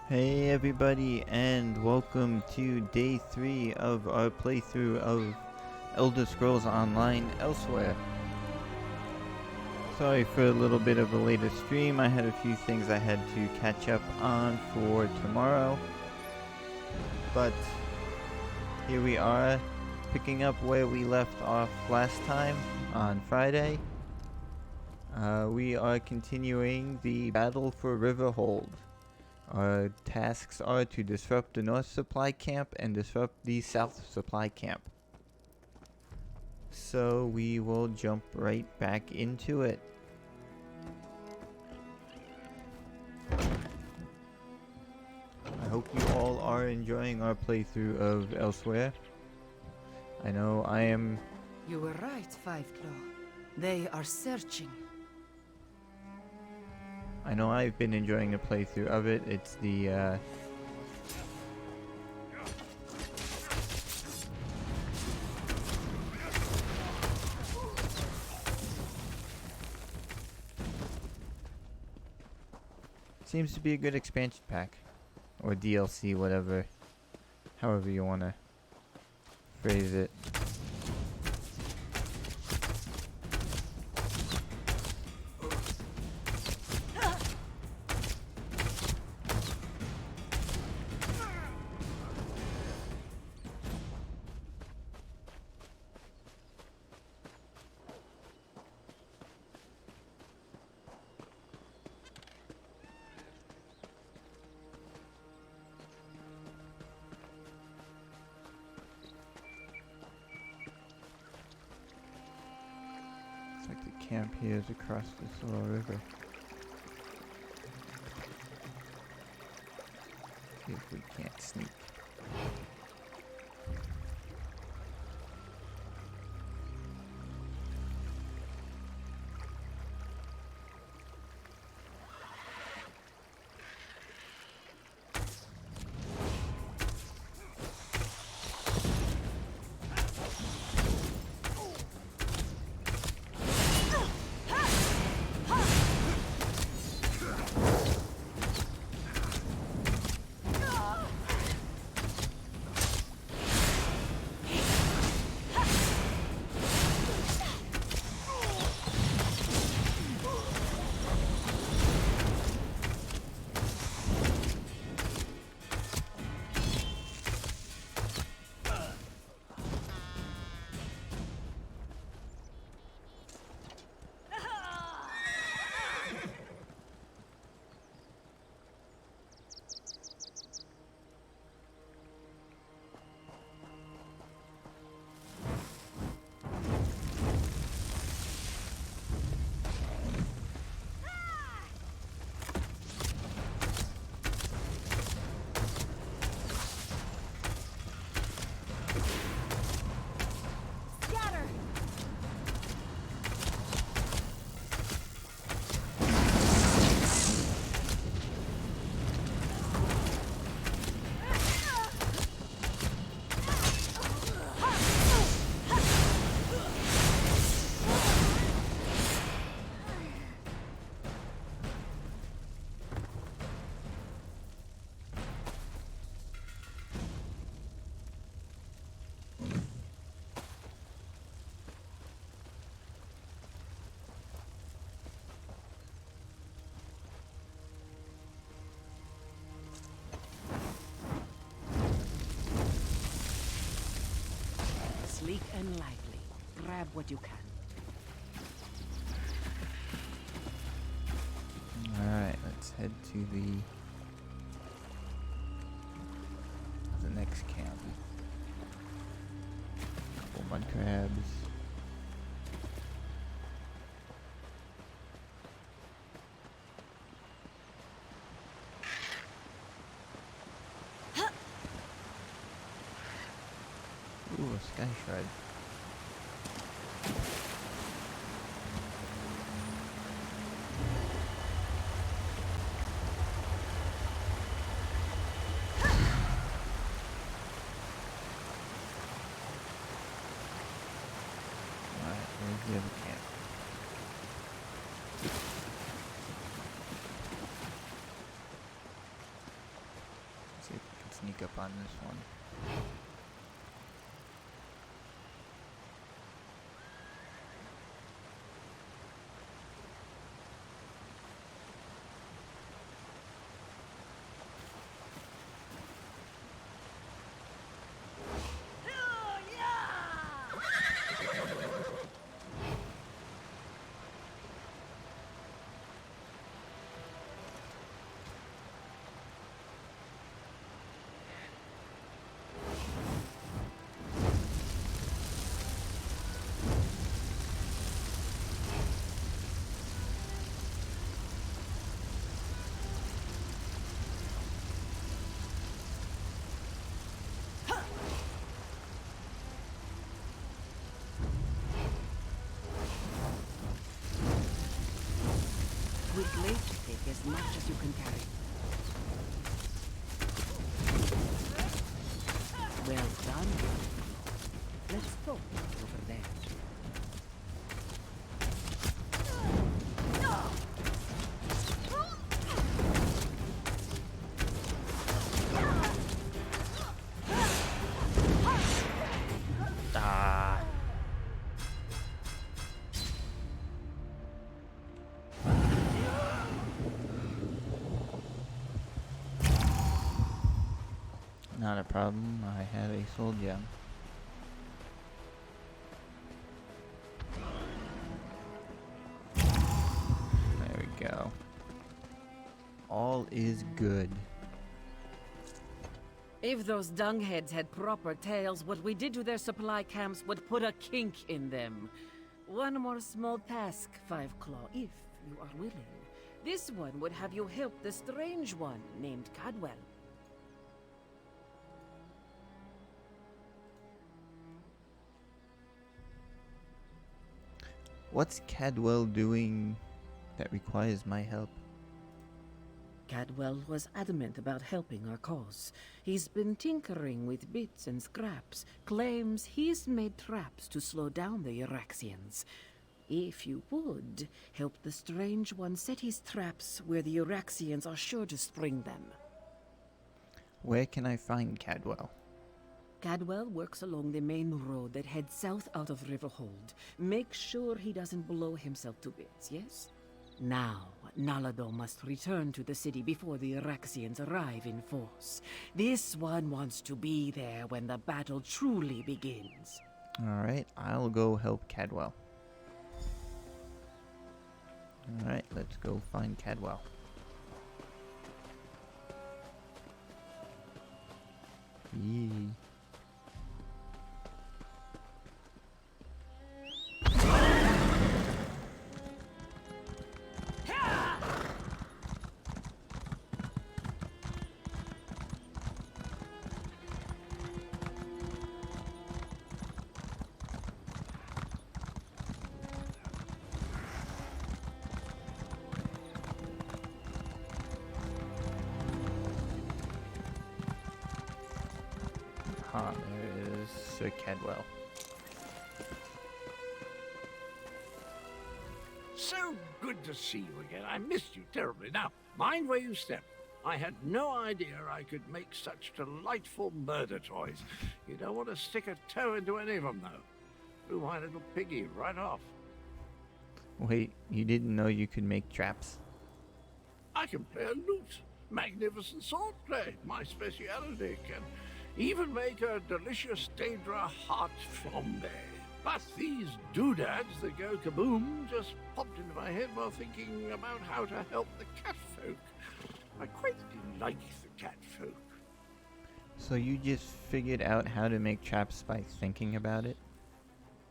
Hey everybody, and welcome to day 3 of our playthrough of Elder Scrolls Online Elsweyr. Sorry for a little bit of a later stream. I had a few things I had to catch up on for tomorrow. But here we are, picking up where we left off last time on Friday. We are continuing the battle for Riverhold. Our tasks are to disrupt the North Supply Camp and disrupt the South Supply Camp. So we will jump right back into it. I hope you all are enjoying our playthrough of Elsweyr. I know I am. You were right, Five Claw. They are searching. I know I've been enjoying the playthrough of it. It's the seems to be a good expansion pack. Or DLC, whatever. However you want to phrase it. Looks like the camp here is across this little river. See if we can't sneak. Sleek and lively. Grab what you can. Alright, let's head to the next camp. Couple mud crabs. Ooh, a sky shard. Alright, where's the other camp? sneak up on this one. Quickly, take as much as you can carry. Well done. Let's go over there. Ah. Not a problem, I had a soul gem. There we go. All is good. If those dungheads had proper tails, what we did to their supply camps would put a kink in them. One more small task, Five Claw, if you are willing. This one would have you help the strange one named Cadwell. What's Cadwell doing that requires my help? Cadwell was adamant about helping our cause. He's been tinkering with bits and scraps, claims he's made traps to slow down the Euraxians. If you would, help the Strange One set his traps where the Euraxians are sure to spring them. Where can I find Cadwell? Cadwell works along the main road that heads south out of Riverhold. Make sure he doesn't blow himself to bits, yes? Now, Nalado must return to the city before the Euraxians arrive in force. This one wants to be there when the battle truly begins. Alright, I'll go help Cadwell. Alright, let's go find Cadwell. Yee. Ah, there is Sir Cadwell. So good to see you again. I missed you terribly. Now, mind where you step. I had no idea I could make such delightful murder toys. You don't want to stick a toe into any of them, though. Blew my little piggy right off. Wait, you didn't know you could make traps? I can play a lute. Magnificent swordplay, my speciality. Can even make a delicious Daedra heart flambe. But these doodads that go kaboom just popped into my head while thinking about how to help the catfolk. I quite like the catfolk. So you just figured out how to make traps by thinking about it?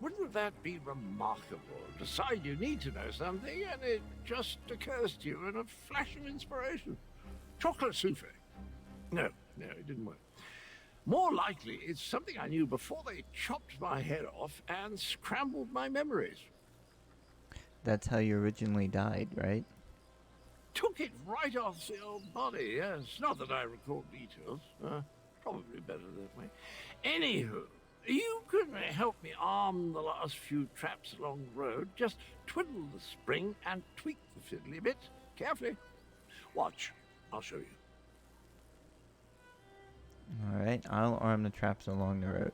Wouldn't that be remarkable? Decide you need to know something and it just occurs to you in a flash of inspiration. Chocolate souffle. No, it didn't work. More likely, it's something I knew before they chopped my head off and scrambled my memories. That's how you originally died, right? Took it right off the old body, yes. Not that I recall details. Probably better that way. Anywho, you can help me arm the last few traps along the road. Just twiddle the spring and tweak the fiddly bit carefully. Watch, I'll show you. Alright, I'll arm the traps along the road.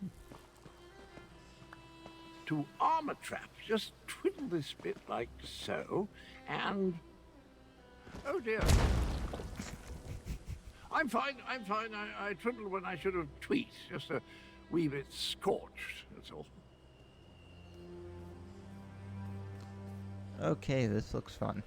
To arm a trap, just twiddle this bit like so, and... Oh dear. I'm fine. I twiddled when I should have tweaked. Just a wee bit scorched, that's all. Okay, this looks fun.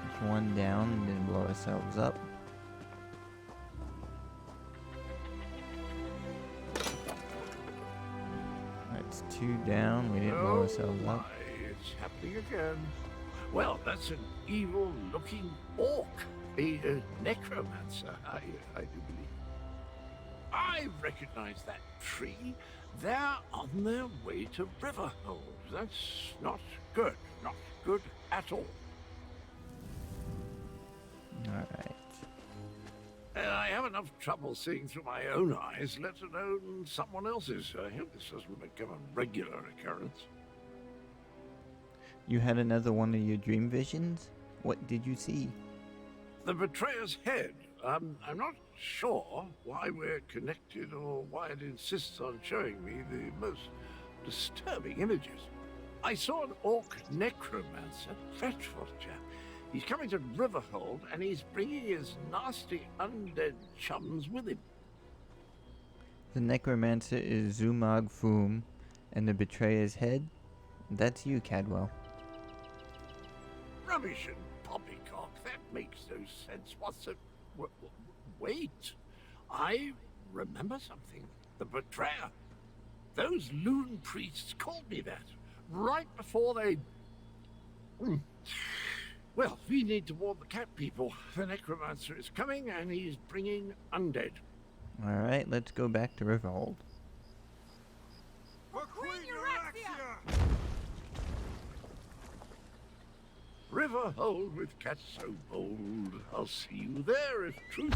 There's one down, and then blow ourselves up. That's two down, we didn't blow ourselves my, up. it's happening again. Well, that's an evil-looking orc. A necromancer, I do believe. I recognize that tree. They're on their way to Riverhold. That's not good. Not good at all. Alright. And I have enough trouble seeing through my own eyes, let alone someone else's. I hope this doesn't become a regular occurrence. You had another one of your dream visions? What did you see? The betrayer's head. I'm not sure why we're connected or why it insists on showing me the most disturbing images. I saw an orc necromancer, dreadful chap. He's coming to Riverhold and he's bringing his nasty undead chums with him. The necromancer is Zumag Foom, and the betrayer's head? That's you, Cadwell. Rubbish and poppycock. That makes no sense. What's it? Wait. I remember something. The betrayer. Those loon priests called me that right before they... Well, we need to warn the cat people. The necromancer is coming and he's bringing undead. Alright, let's go back to Riverhold. For Queen Euraxia! Riverhold with cats so bold. I'll see you there if truth...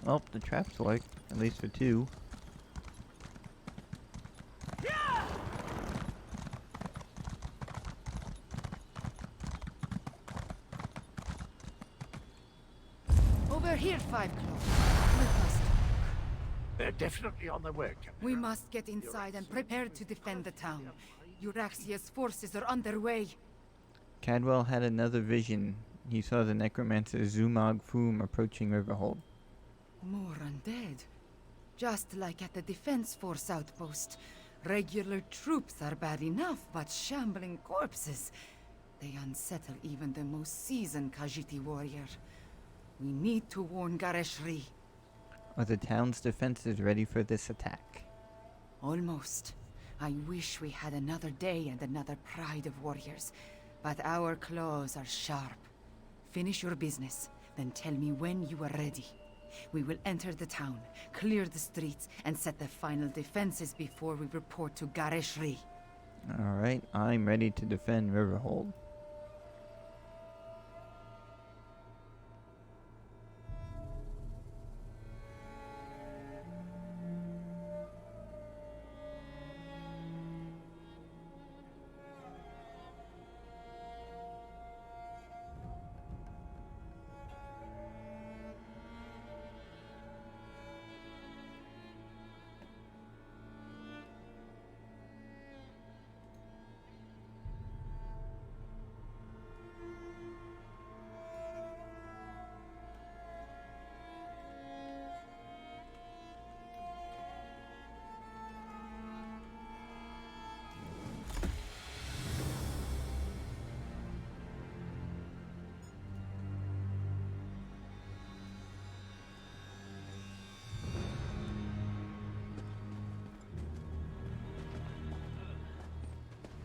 Well, the traps work, at least for two. Over here, Five Claw. Let us talk. They're definitely on their way, Captain. We must get inside and prepare to defend the town. Euraxia's forces are on their way. Cadwell had another vision. He saw the necromancer Zumag Foom approaching Riverhold. More undead. Just like at the defense force outpost. Regular troops are bad enough, but shambling corpses. They unsettle even the most seasoned Khajiit warrior. We need to warn Gareshri. Are the town's defenses ready for this attack? Almost. I wish we had another day and another pride of warriors, but our claws are sharp. Finish your business, then tell me when you are ready. We will enter the town, clear the streets, and set the final defenses before we report to Gareshri. Alright, I'm ready to defend Riverhold.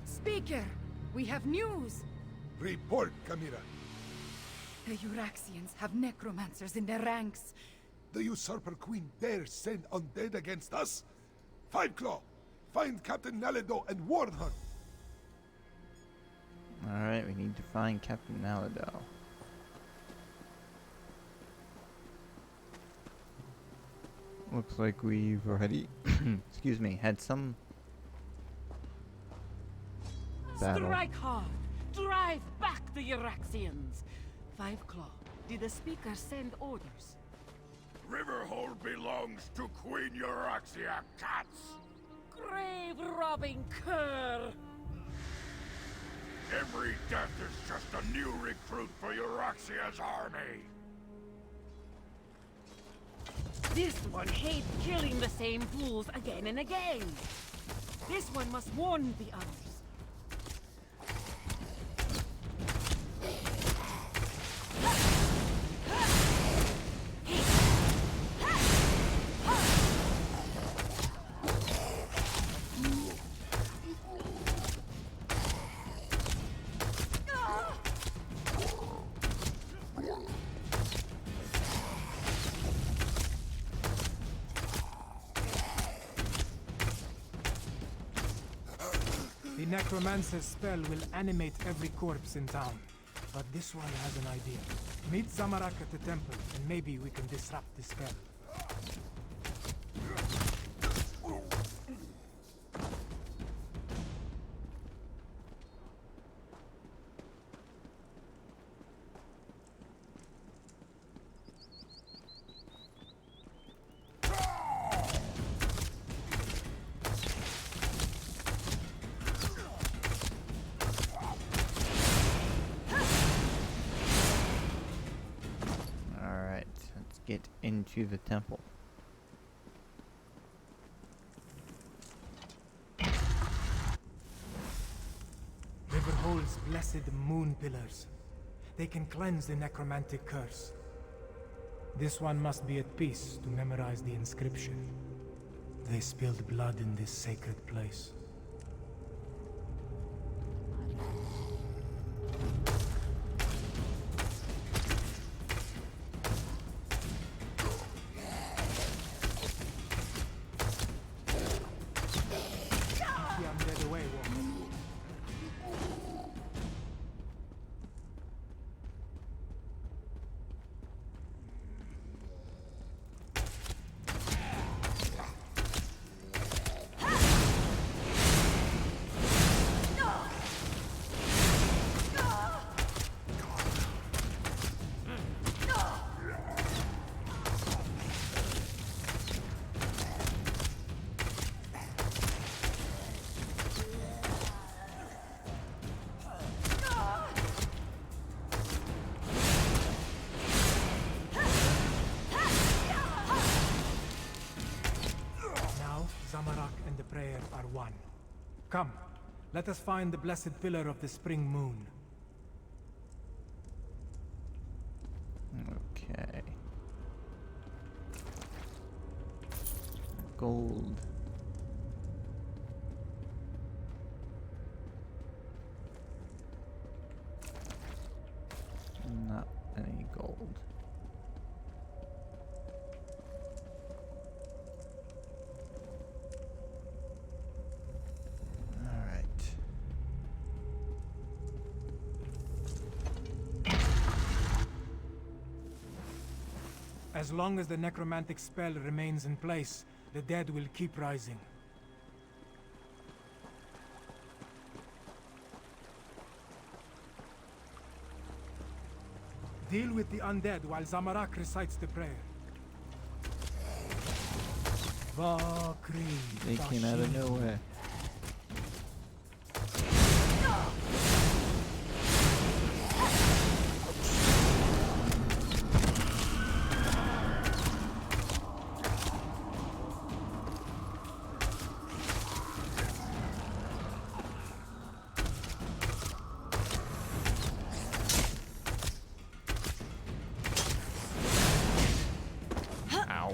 Speaker, we have news! Report, Camira. The Euraxians have necromancers in their ranks. The usurper queen dare send undead against us? Five Claw, find Captain Naledo and warn her. Alright, we need to find Captain Naledo. looks like we've already, excuse me, had some battle. Strike hard! Drive back the Euraxians! Five Claw, did the speaker send orders? Riverhold belongs to Queen Euraxia, cats! Grave-robbing cur! Every death is just a new recruit for Euraxia's army! This one hates killing the same fools again and again! This one must warn the others. The necromancer's spell will animate every corpse in town. But this one has an idea. Meet Zamarak at the temple, and maybe we can disrupt the spell. Alright, let's get into the temple. Riverhold's blessed moon pillars. They can cleanse the necromantic curse. This one must be at peace to memorize the inscription. They spilled blood in this sacred place. Keep the undead away, Walker. Now, Zamarak and the prayer are one. Come, let us find the blessed pillar of the spring moon. Okay. Gold. Not any gold. Alright. As long as the necromantic spell remains in place, the dead will keep rising. Deal with the undead while Zamarak recites the prayer. Vakri. They came out of Tashini. nowhere. Ow.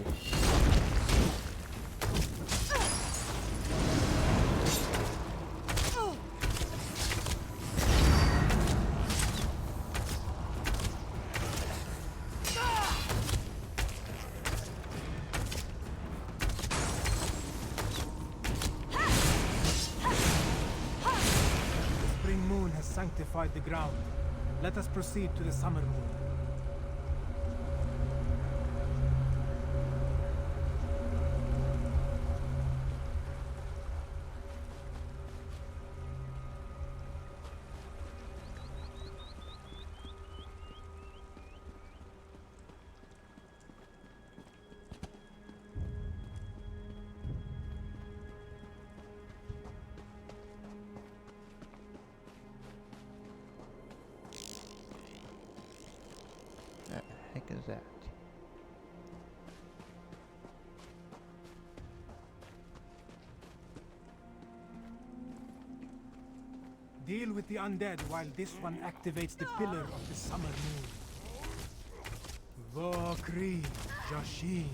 The spring moon has sanctified the ground. Let us proceed to the summer moon. heck is that? Deal with the undead while this one activates the pillar of the summer moon. Vokri Jashin.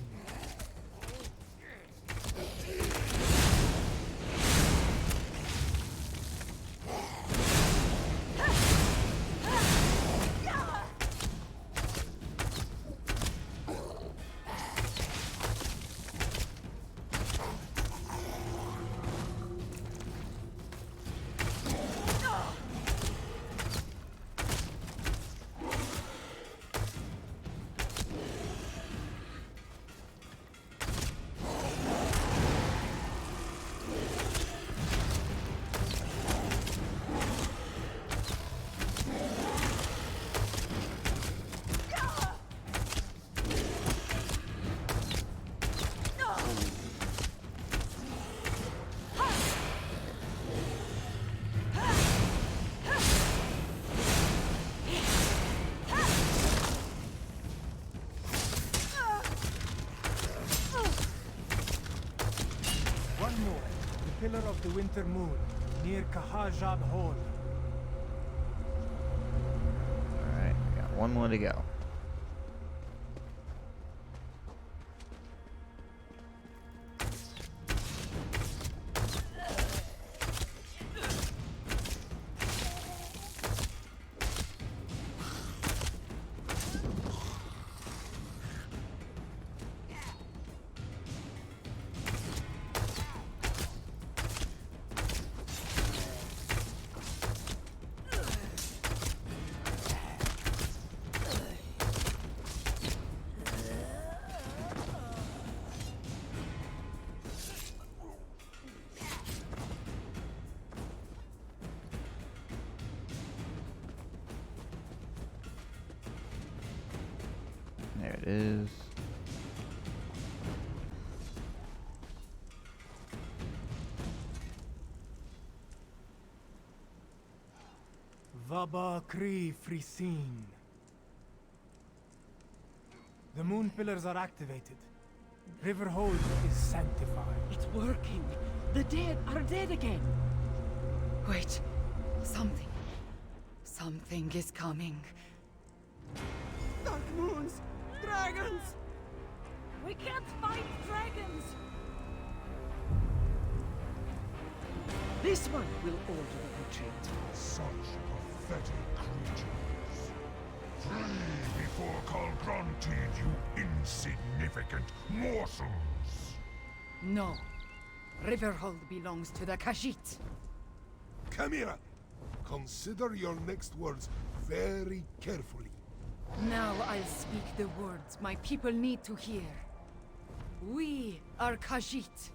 Pillar of the Winter Moon, near Kahajab Hall. Alright, we got one more to go. There it is. Vaba Kri Frisin. The moon pillars are activated. Riverhold is sanctified. It's working. The dead are dead again. Wait. Something. Something is coming. Dark moons! Dragons! We can't fight dragons! This one will order the retreat. Such pathetic creatures. Flee before Call granted, you insignificant morsels. No. Riverhold belongs to the Khajiit. Chimera, consider your next words very carefully. Now I'll speak the words my people need to hear. We are Khajiit.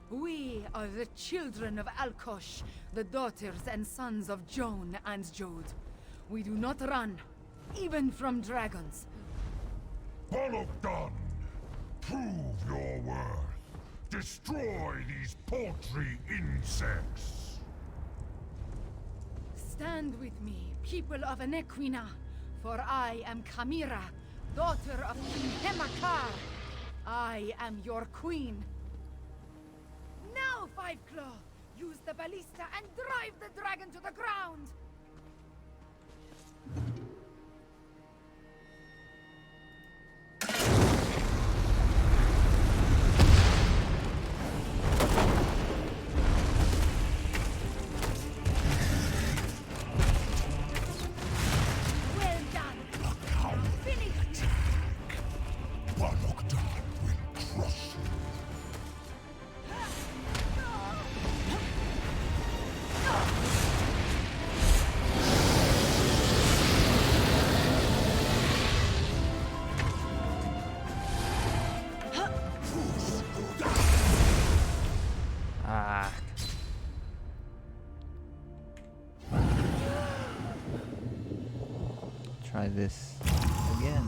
We are the children of Alkosh, the daughters and sons of Joan and Jode. We do not run, even from dragons. Bologdan, prove your worth. Destroy these paltry insects. Stand with me, people of Anequina, for I am Chimera, daughter of King Hemakar. I am your queen. Now, Five Claw! Use the ballista and drive the dragon to the ground! Well done! Finish! Bologdan will crush you. Ah. Try this again.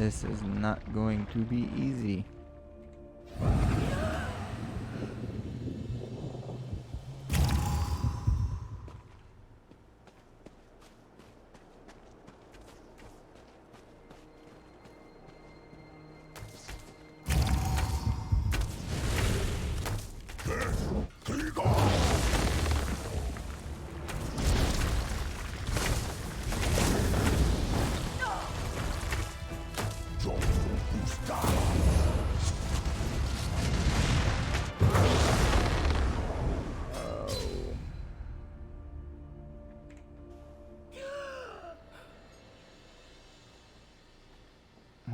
This is not going to be easy.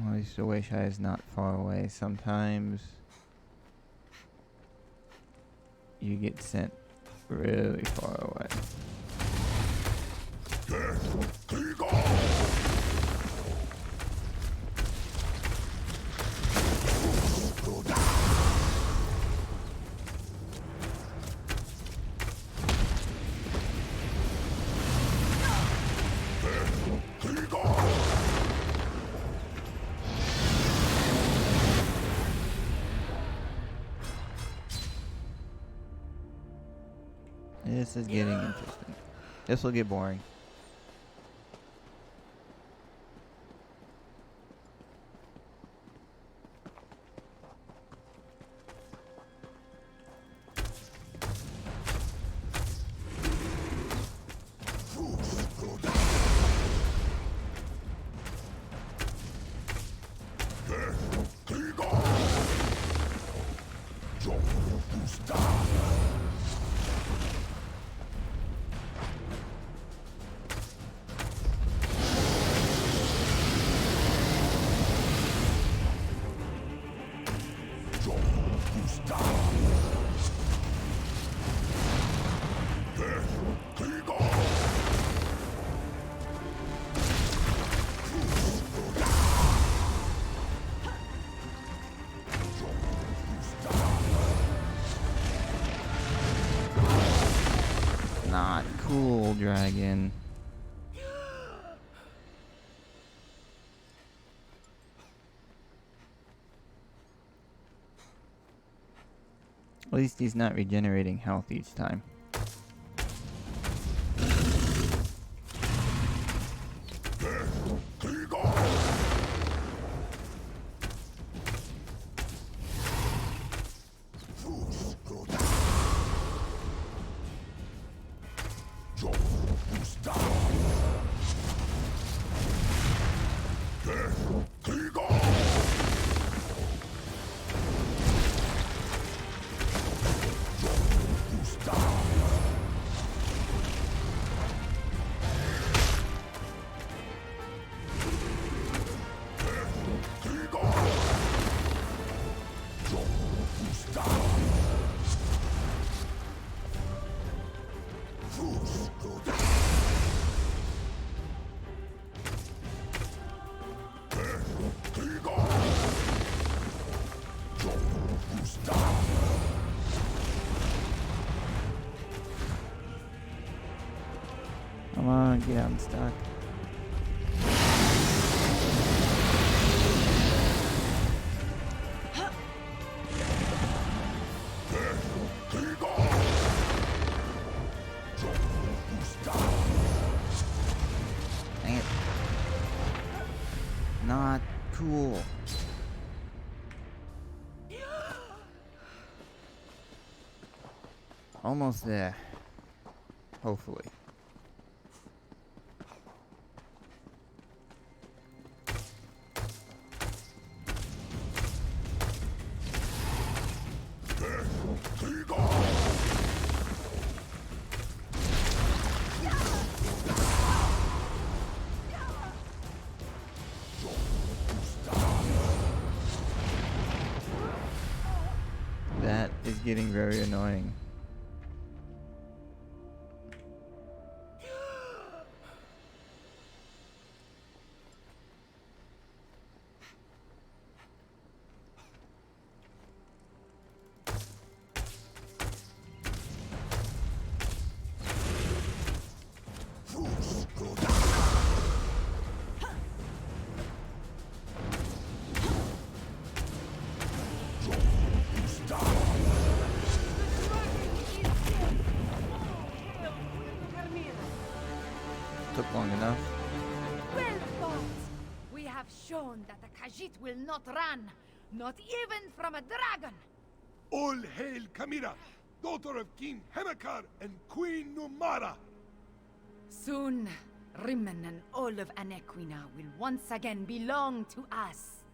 I used to wish I was not far away. Sometimes you get sent really far away. This is getting interesting. This will get boring. Not cool, dragon. At least he's not regenerating health each time. Come on, get out and stuck. Dang it. Not cool. Almost there. Hopefully. That is getting very annoying. took long enough. Well fought! We have shown that the Khajiit will not run, not even from a dragon! All hail Kamira, daughter of King Hemakar and Queen Numara! Soon, Rimmen and all of Anequina will once again belong to us.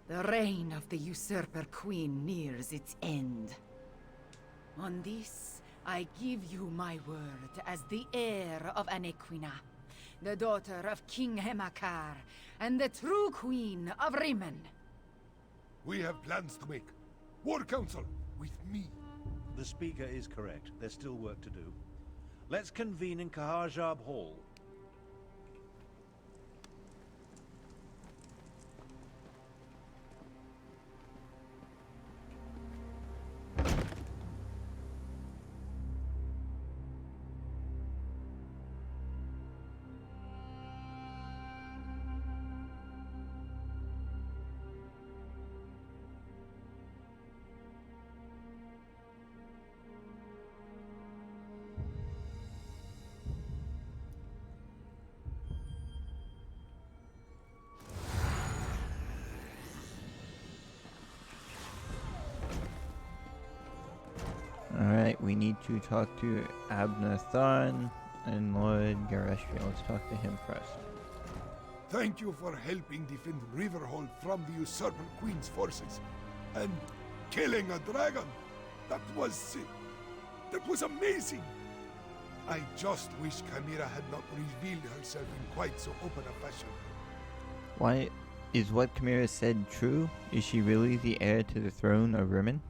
The reign of the usurper queen nears its end. On this, I give you my word as the heir of Anequina, the daughter of King Hemakar, and the true queen of Rimmen. We have plans to make. War Council, with me. The speaker is correct. There's still work to do. Let's convene in Kahajab Hall. Alright, we need to talk to Abner Tharn and Lord Gareshri. Let's talk to him first. Thank you for helping defend Riverhold from the usurper queen's forces. And killing a dragon. That was amazing. I just wish Kamira had not revealed herself in quite so open a fashion. Why is what Kamira said true? Is she really the heir to the throne of Rimmen?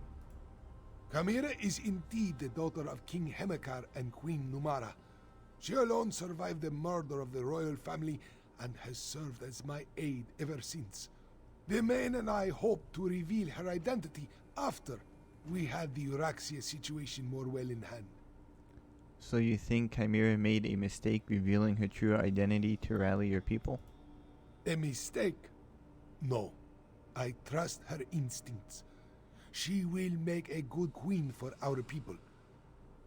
Kamira is indeed the daughter of King Hemakar and Queen Numara. She alone survived the murder of the royal family and has served as my aide ever since. The men and I hope to reveal her identity after we had the Euraxia situation more well in hand. So you think Chimera made a mistake revealing her true identity to rally your people? A mistake? No. I trust her instincts. She will make a good queen for our people.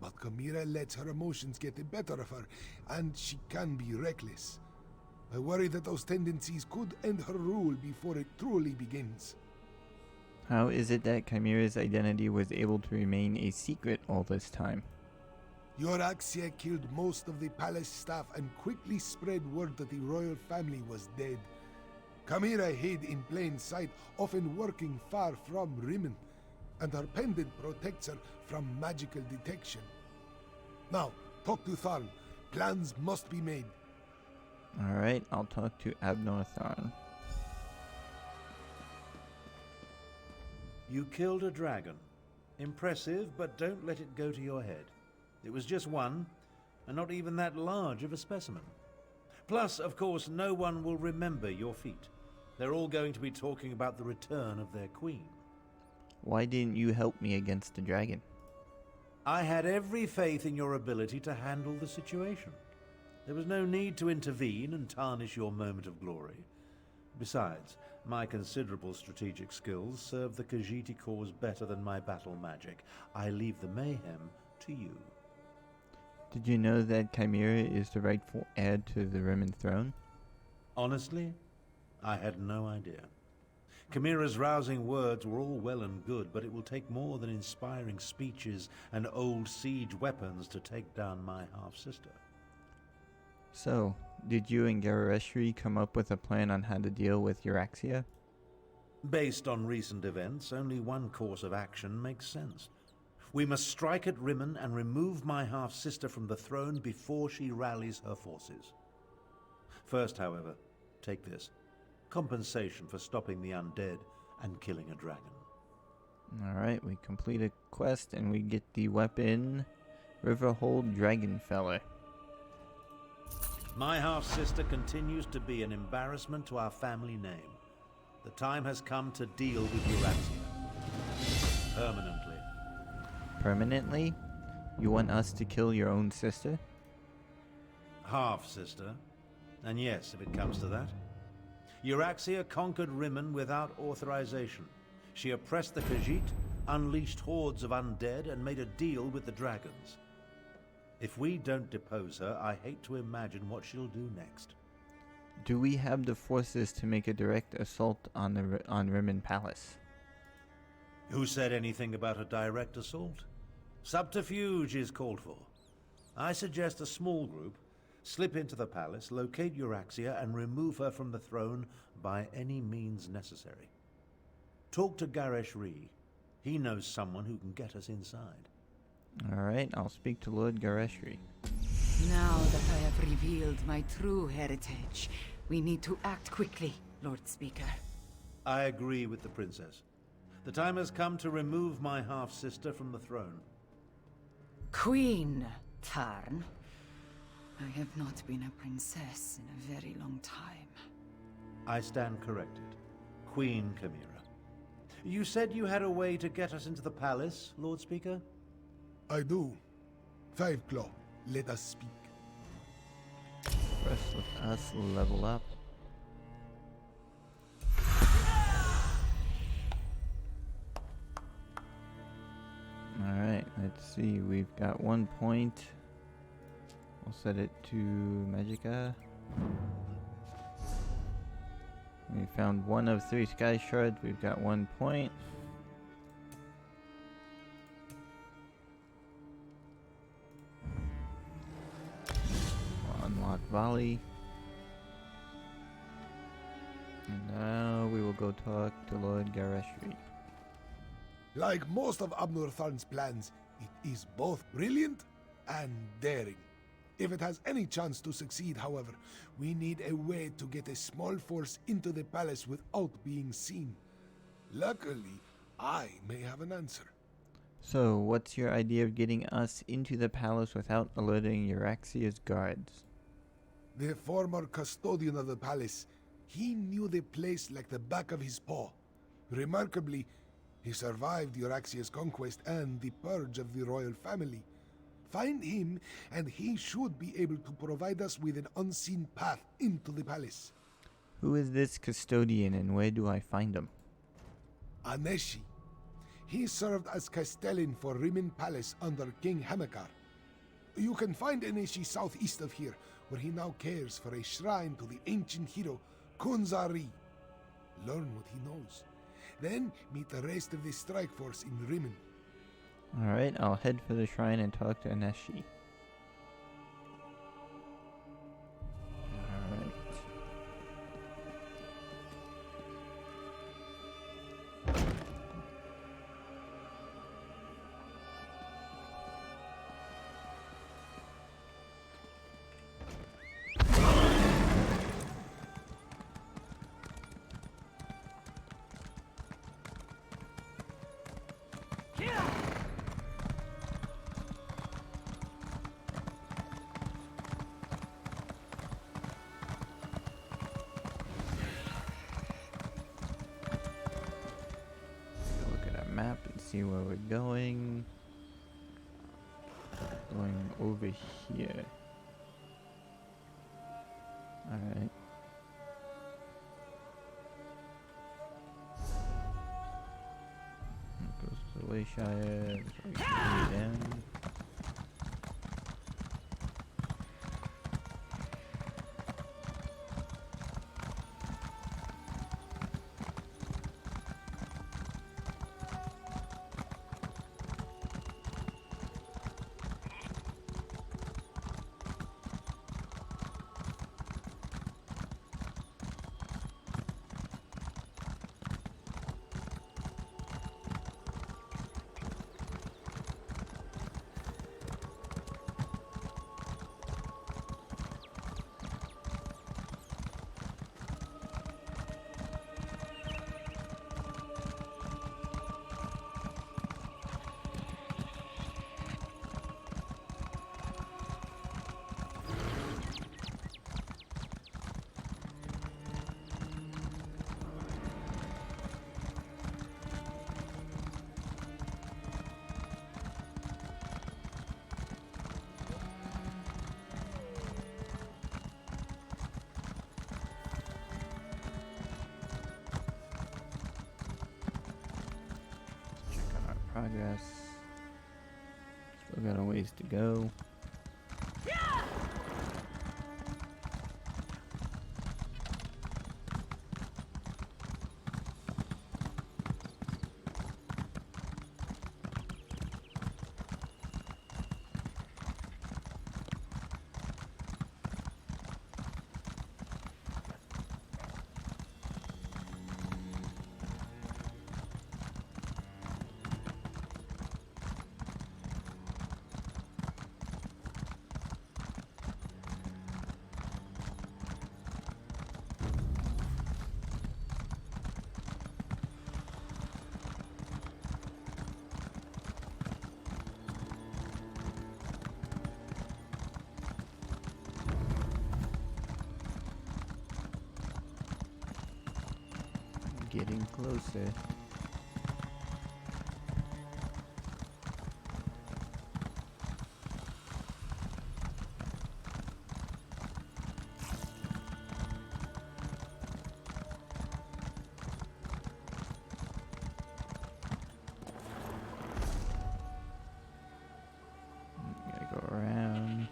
But Kamira lets her emotions get the better of her, and she can be reckless. I worry that those tendencies could end her rule before it truly begins. How is it that Chimera's identity was able to remain a secret all this time? Euraxia killed most of the palace staff and quickly spread word that the royal family was dead. Chimera hid in plain sight, often working far from Rimmen, and her pendant protects her from magical detection. Now, talk to Tharn. Plans must be made. Alright, I'll talk to Abner Tharn. You killed a dragon. Impressive, but don't let it go to your head. It was just one, and not even that large of a specimen. Plus, of course, no one will remember your feat. They're all going to be talking about the return of their queen. Why didn't you help me against the dragon? I had every faith in your ability to handle the situation. There was no need to intervene and tarnish your moment of glory. Besides, my considerable strategic skills serve the Khajiit cause better than my battle magic. I leave the mayhem to you. Did you know that Chimera is the rightful heir to the Rimmen throne? Honestly, I had no idea. Chimera's rousing words were all well and good, but it will take more than inspiring speeches and old siege weapons to take down my half-sister. So, did you and Gareshri come up with a plan on how to deal with Euraxia? Based on recent events, only one course of action makes sense. We must strike at Rimmen and remove my half-sister from the throne before she rallies her forces. First, however, take this. Compensation for stopping the undead and killing a dragon. Alright, we complete a quest and we get the weapon Riverhold Dragonfeller. My half-sister continues to be an embarrassment to our family name. The time has come to deal with Euraxia. Permanently. Permanently? You want us to kill your own sister? Half-sister. And yes, if it comes to that. Euraxia conquered Rimmen without authorization. She oppressed the Khajiit, unleashed hordes of undead, and made a deal with the dragons. If we don't depose her, I hate to imagine what she'll do next. Do we have the forces to make a direct assault on Rimmon Palace? Who said anything about a direct assault? Subterfuge is called for. I suggest a small group slip into the palace, locate Euraxia, and remove her from the throne by any means necessary. Talk to Garesh Ree. He knows someone who can get us inside. Alright, I'll speak to Lord Gareshri. Now that I have revealed my true heritage, we need to act quickly, Lord Speaker. I agree with the princess. The time has come to remove my half-sister from the throne. Queen Tarn. I have not been a princess in a very long time. I stand corrected. Queen Chimera. You said you had a way to get us into the palace, Lord Speaker? I do. Five Claw, let us speak. First, let us level up. Alright, let's see. We've got 1 point. We'll set it to Magicka. We found 1 of 3 sky shards. We've got 1 point. We'll unlock Volley. And now we will go talk to Lord Gareshri. Like most of Abnur Tharn's plans, it is both brilliant and daring. If it has any chance to succeed, however, we need a way to get a small force into the palace without being seen. Luckily, I may have an answer. So, what's your idea of getting us into the palace without alerting Euraxia's guards? The former custodian of the palace, he knew the place like the back of his paw. Remarkably, he survived Euraxia's conquest and the purge of the royal family. Find him, and he should be able to provide us with an unseen path into the palace. Who is this custodian and where do I find him? Aneshi. He served as castellan for Rimmon Palace under King Hamekar. You can find Aneshi southeast of here, where he now cares for a shrine to the ancient hero Kunzari. Learn what he knows. Then meet the rest of the strike force in Rimmon. Alright, I'll head for the shrine and talk to Aneshi. Alright. Map and see where we're going. Going over here. Alright. Goes to the Waysire. Down. Progress. Still got a ways to go. getting closer. Gotta go around.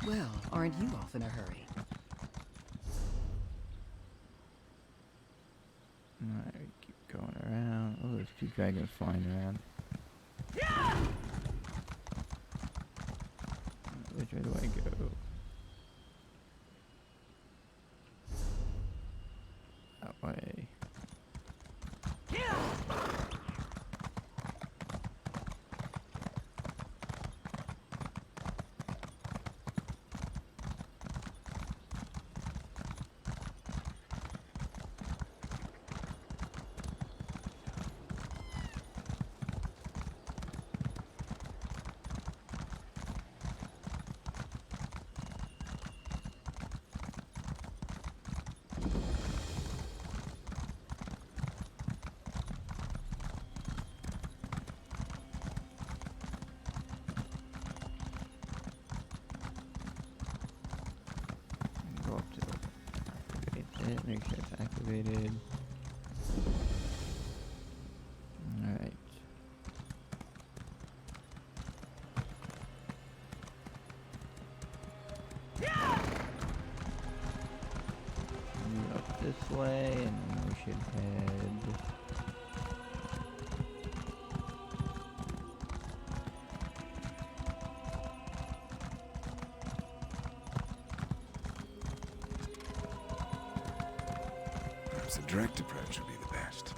Well, aren't you off in a hurry? Alright, keep going around. Oh, there's 2 dragons flying around. Which way do I go? That way. Go up to activate it, make sure it's activated. Alright. Up this way, and then we should head. Perhaps a direct approach would be the best.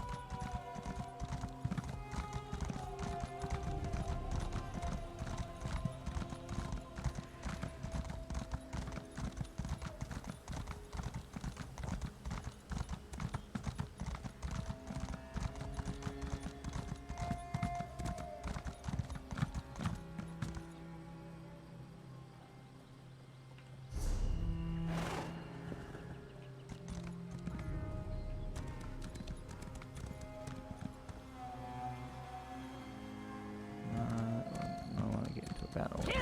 I don't want to get into a battle. There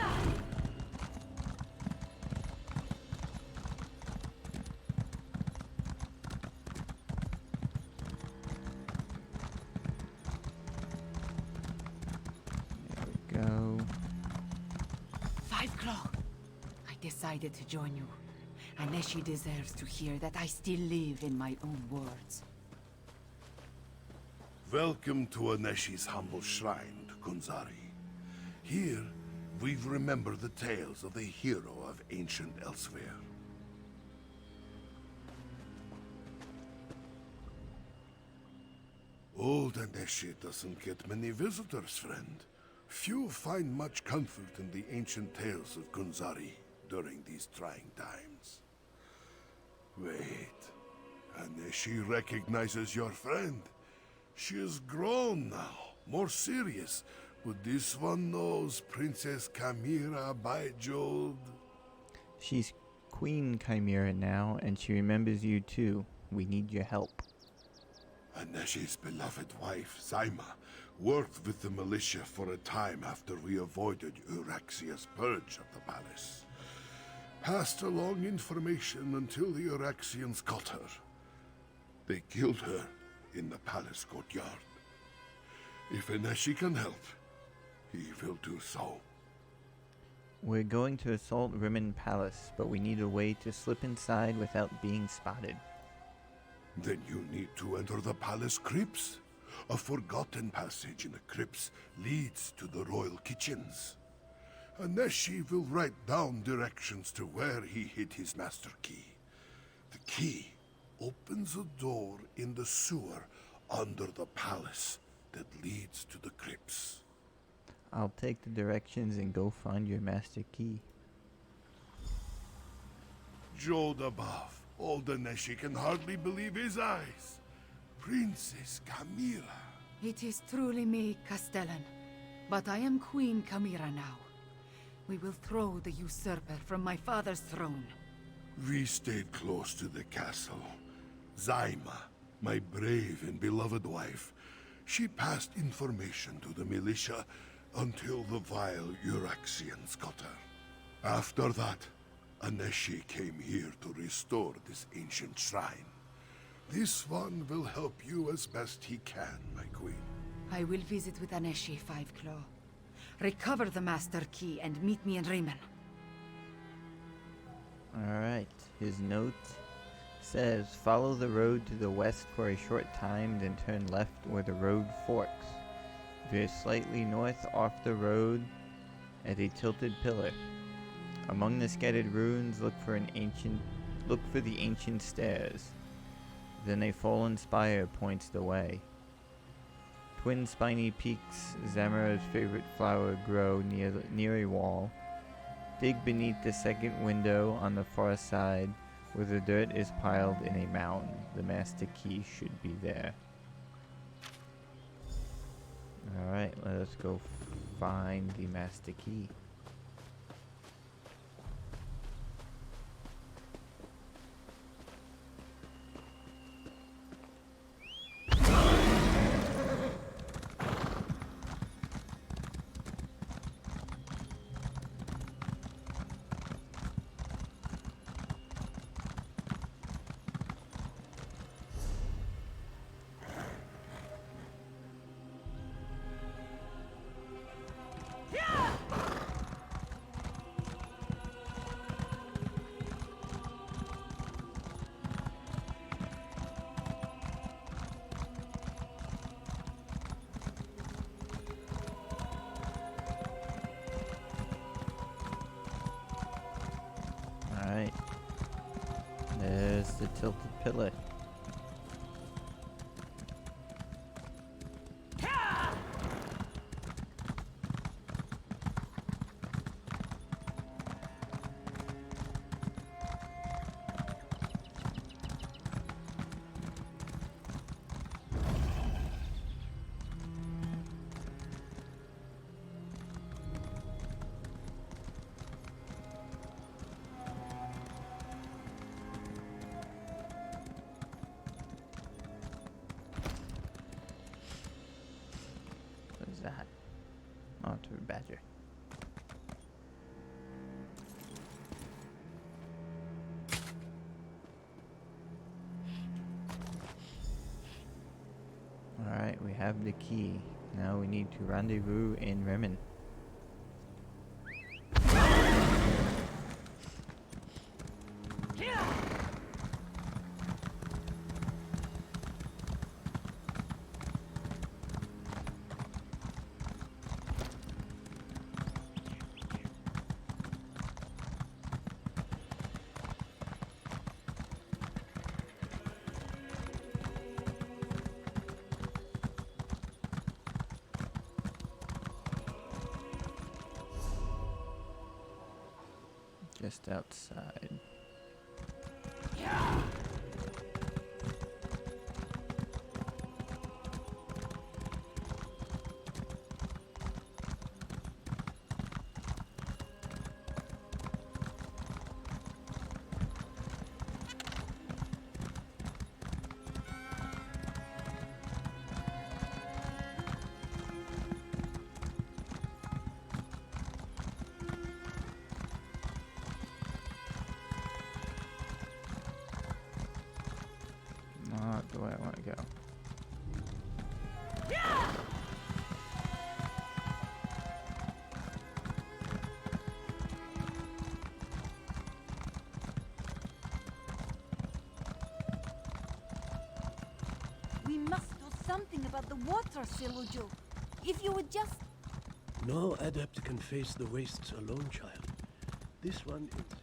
we go. 5 Claw. I decided to join you. Unless she deserves to hear that I still live in my own words. Welcome to Aneshi's humble shrine to Kunzari. Here, we remember the tales of the hero of ancient Elsweyr. Old Aneshi doesn't get many visitors, friend. Few find much comfort in the ancient tales of Kunzari during these trying times. Wait, Aneshi recognizes your friend. She is grown now, more serious, but this one knows Princess Chimera by Jode. She's Queen Chimera now, and she remembers you too. We need your help. Aneshi's beloved wife, Zaima, worked with the militia for a time after we avoided Euraxia's purge of the palace. Passed along information until the Euraxians caught her. They killed her in the palace courtyard. If Aneshi can help, he will do so. We're going to assault Rimmon Palace, but we need a way to slip inside without being spotted. Then you need to enter the palace crypts. A forgotten passage in the crypts leads to the royal kitchens. Aneshi will write down directions to where he hid his master key. The key opens a door in the sewer under the palace that leads to the crypts. I'll take the directions and go find your master key. Jodabov, old Aneshi can hardly believe his eyes. Princess Camila. It is truly me, Castellan. But I am Queen Camira now. We will throw the usurper from my father's throne. We stayed close to the castle. Zaima, my brave and beloved wife, she passed information to the militia until the vile Uraxians got her. After that, Aneshi came here to restore this ancient shrine. This one will help you as best he can, my queen. I will visit with Aneshi, Five Claw. Recover the master key and meet me in Riemann. Alright, his note says, follow the road to the west for a short time, then turn left where the road forks. Veer slightly north off the road at a tilted pillar. Among the scattered ruins, look for the ancient stairs. Then a fallen spire points the way. Twin spiny peaks, Zamara's favorite flower, grow near a wall. Dig beneath the second window on the far side, where the dirt is piled in a mound. The master key should be there. Alright, let us go find the master key. Alright. There's the tilted pillar. What is that? Oh, it's a badger. Alright, we have the key. Now we need to rendezvous in Riemann. Just outside. Not the way I want to go. We must do something about the water, Siluju. If you would just... No adept can face the wastes alone, child. This one insists.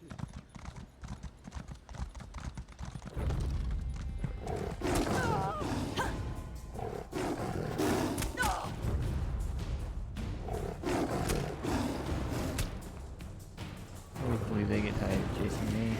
Hopefully they get tired of chasing me.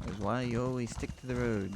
That's why you always stick to the roads.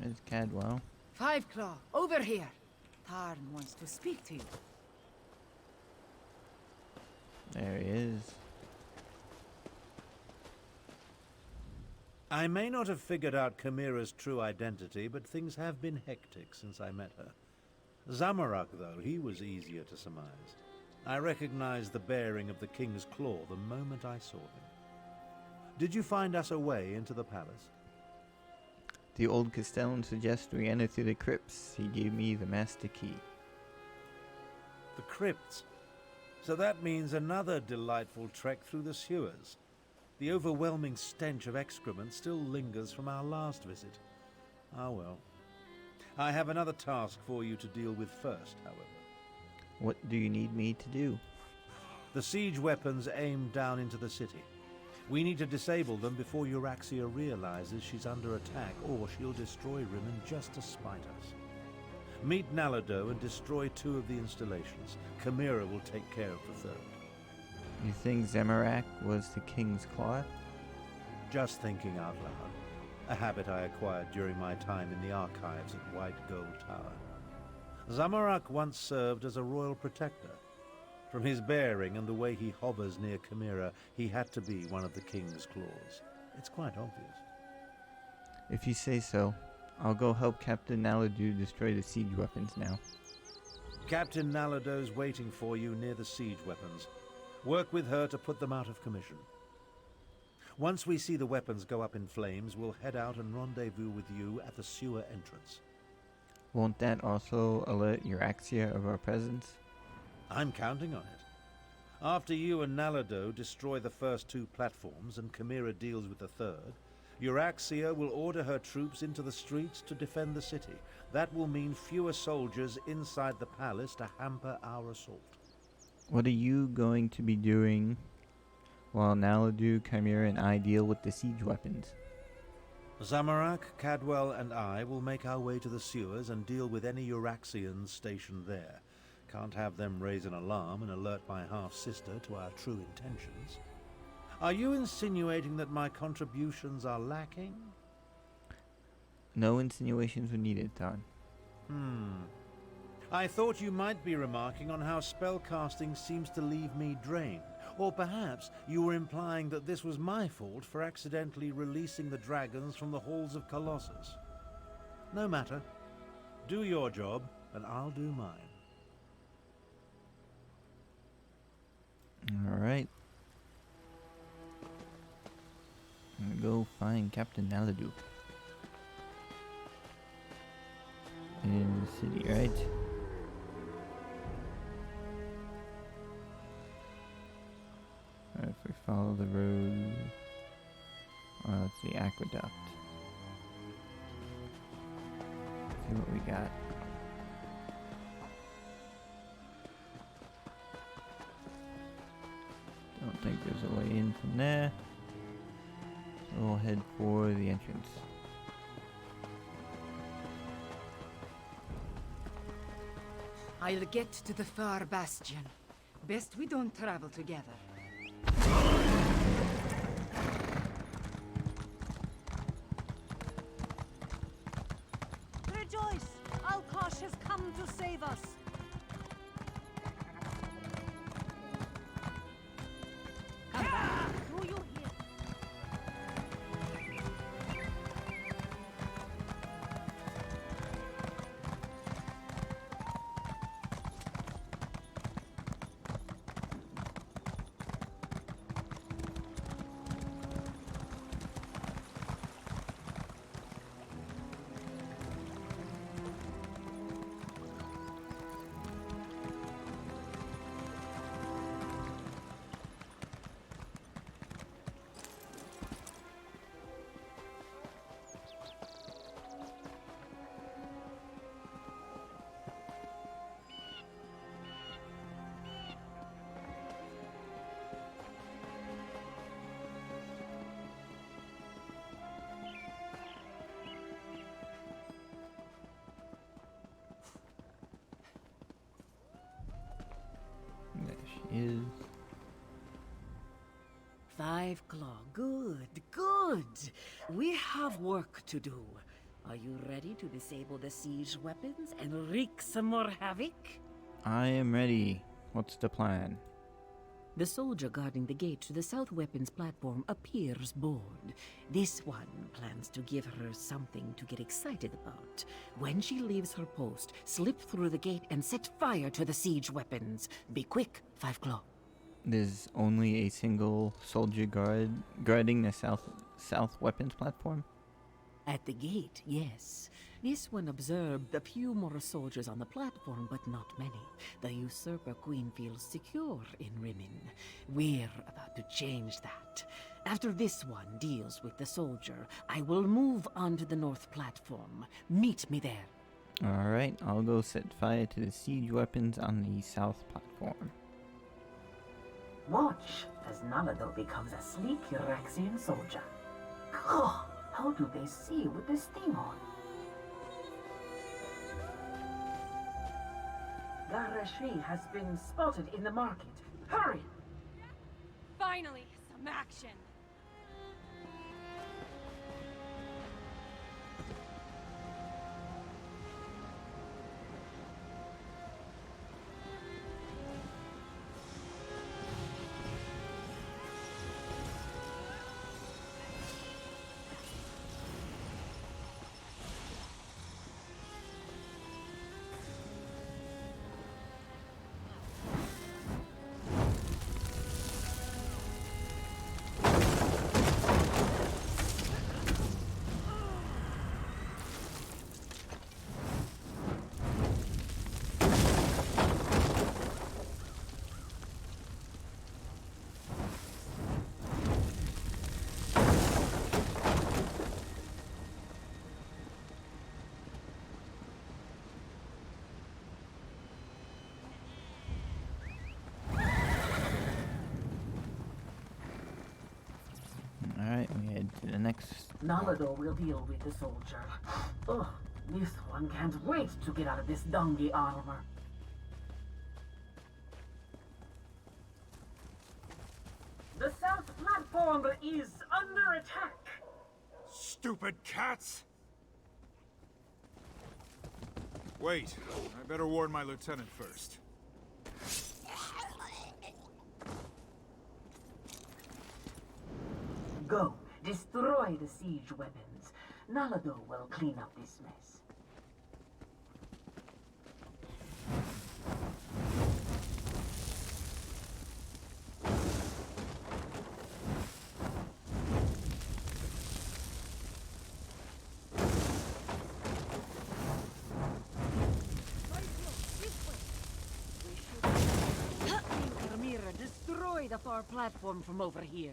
There's Cadwell. Five Claw, over here. Tarn wants to speak to you. There he is. I may not have figured out Chimera's true identity, but things have been hectic since I met her. Zamorak, though, he was easier to surmise. I recognized the bearing of the King's Claw the moment I saw him. Did you find us a way into the palace? The old Castellan suggests we enter through the crypts. He gave me the master key. The crypts. So that means another delightful trek through the sewers. The overwhelming stench of excrement still lingers from our last visit. Ah well. I have another task for you to deal with first, however. What do you need me to do? The siege weapons aimed down into the city. We need to disable them before Euraxia realizes she's under attack, or she'll destroy Rimmon just to spite us. Meet Nalado and destroy 2 of the installations. Chimera will take care of the 3rd. You think Zamorak was the King's Claw? Just thinking out loud. A habit I acquired during my time in the archives at White Gold Tower. Zamorak once served as a royal protector. From his bearing and the way he hovers near Chimera, he had to be one of the King's Claws. It's quite obvious. If you say so, I'll go help Captain Naladu destroy the siege weapons now. Captain Nalado's waiting for you near the siege weapons. Work with her to put them out of commission. Once we see the weapons go up in flames, we'll head out and rendezvous with you at the sewer entrance. Won't that also alert Euraxia of our presence? I'm counting on it. After you and Nalado destroy the first 2 platforms and Chimera deals with the 3rd, Euraxia will order her troops into the streets to defend the city. That will mean fewer soldiers inside the palace to hamper our assault. What are you going to be doing while Naladu, Chimera, and I deal with the siege weapons? Zamorak, Cadwell, and I will make our way to the sewers and deal with any Euraxians stationed there. Can't have them raise an alarm and alert my half-sister to our true intentions. Are you insinuating that my contributions are lacking? No insinuations were needed, Tarn. I thought you might be remarking on how spellcasting seems to leave me drained. Or perhaps you were implying that this was my fault for accidentally releasing the dragons from the halls of Colossus. No matter. Do your job, and I'll do mine. Alright. I'm gonna go find Captain Naladu. In the city, right? If we follow the road, it's the aqueduct. See what we got. Don't think there's a way in from there. So we'll head for the entrance. I'll get to the far bastion. Best we don't travel together. Rejoice! Alkosh has come to save us. Come back. Do you hear? There she is. 5 Claw. Good, good. We have work to do. Are you ready to disable the siege weapons and wreak some more havoc? I am ready. What's the plan? The soldier guarding the gate to the south weapons platform appears bored. This one plans to give her something to get excited about. When she leaves her post, slip through the gate and set fire to the siege weapons. Be quick, 5 Claw. There's only a single soldier guarding the south weapons platform? At the gate, yes. This one observed a few more soldiers on the platform, but not many. The usurper queen feels secure in Rimmon. We're about to change that. After this one deals with the soldier, I will move on to the north platform. Meet me there. Alright, I'll go set fire to the siege weapons on the south platform. Watch as Nalado becomes a sleek Uraxian soldier. Oh, how do they see with this thing on? Garashi has been spotted in the market. Hurry! Finally, some action. Alright, we head to the next. Nalado will deal with the soldier. Ugh, this one can't wait to get out of this dungy armor. The south platform is under attack. Stupid cats! Wait, I better warn my lieutenant first. Go, destroy the siege weapons. Nalado will clean up this mess. Destroy spy the far platform from over here.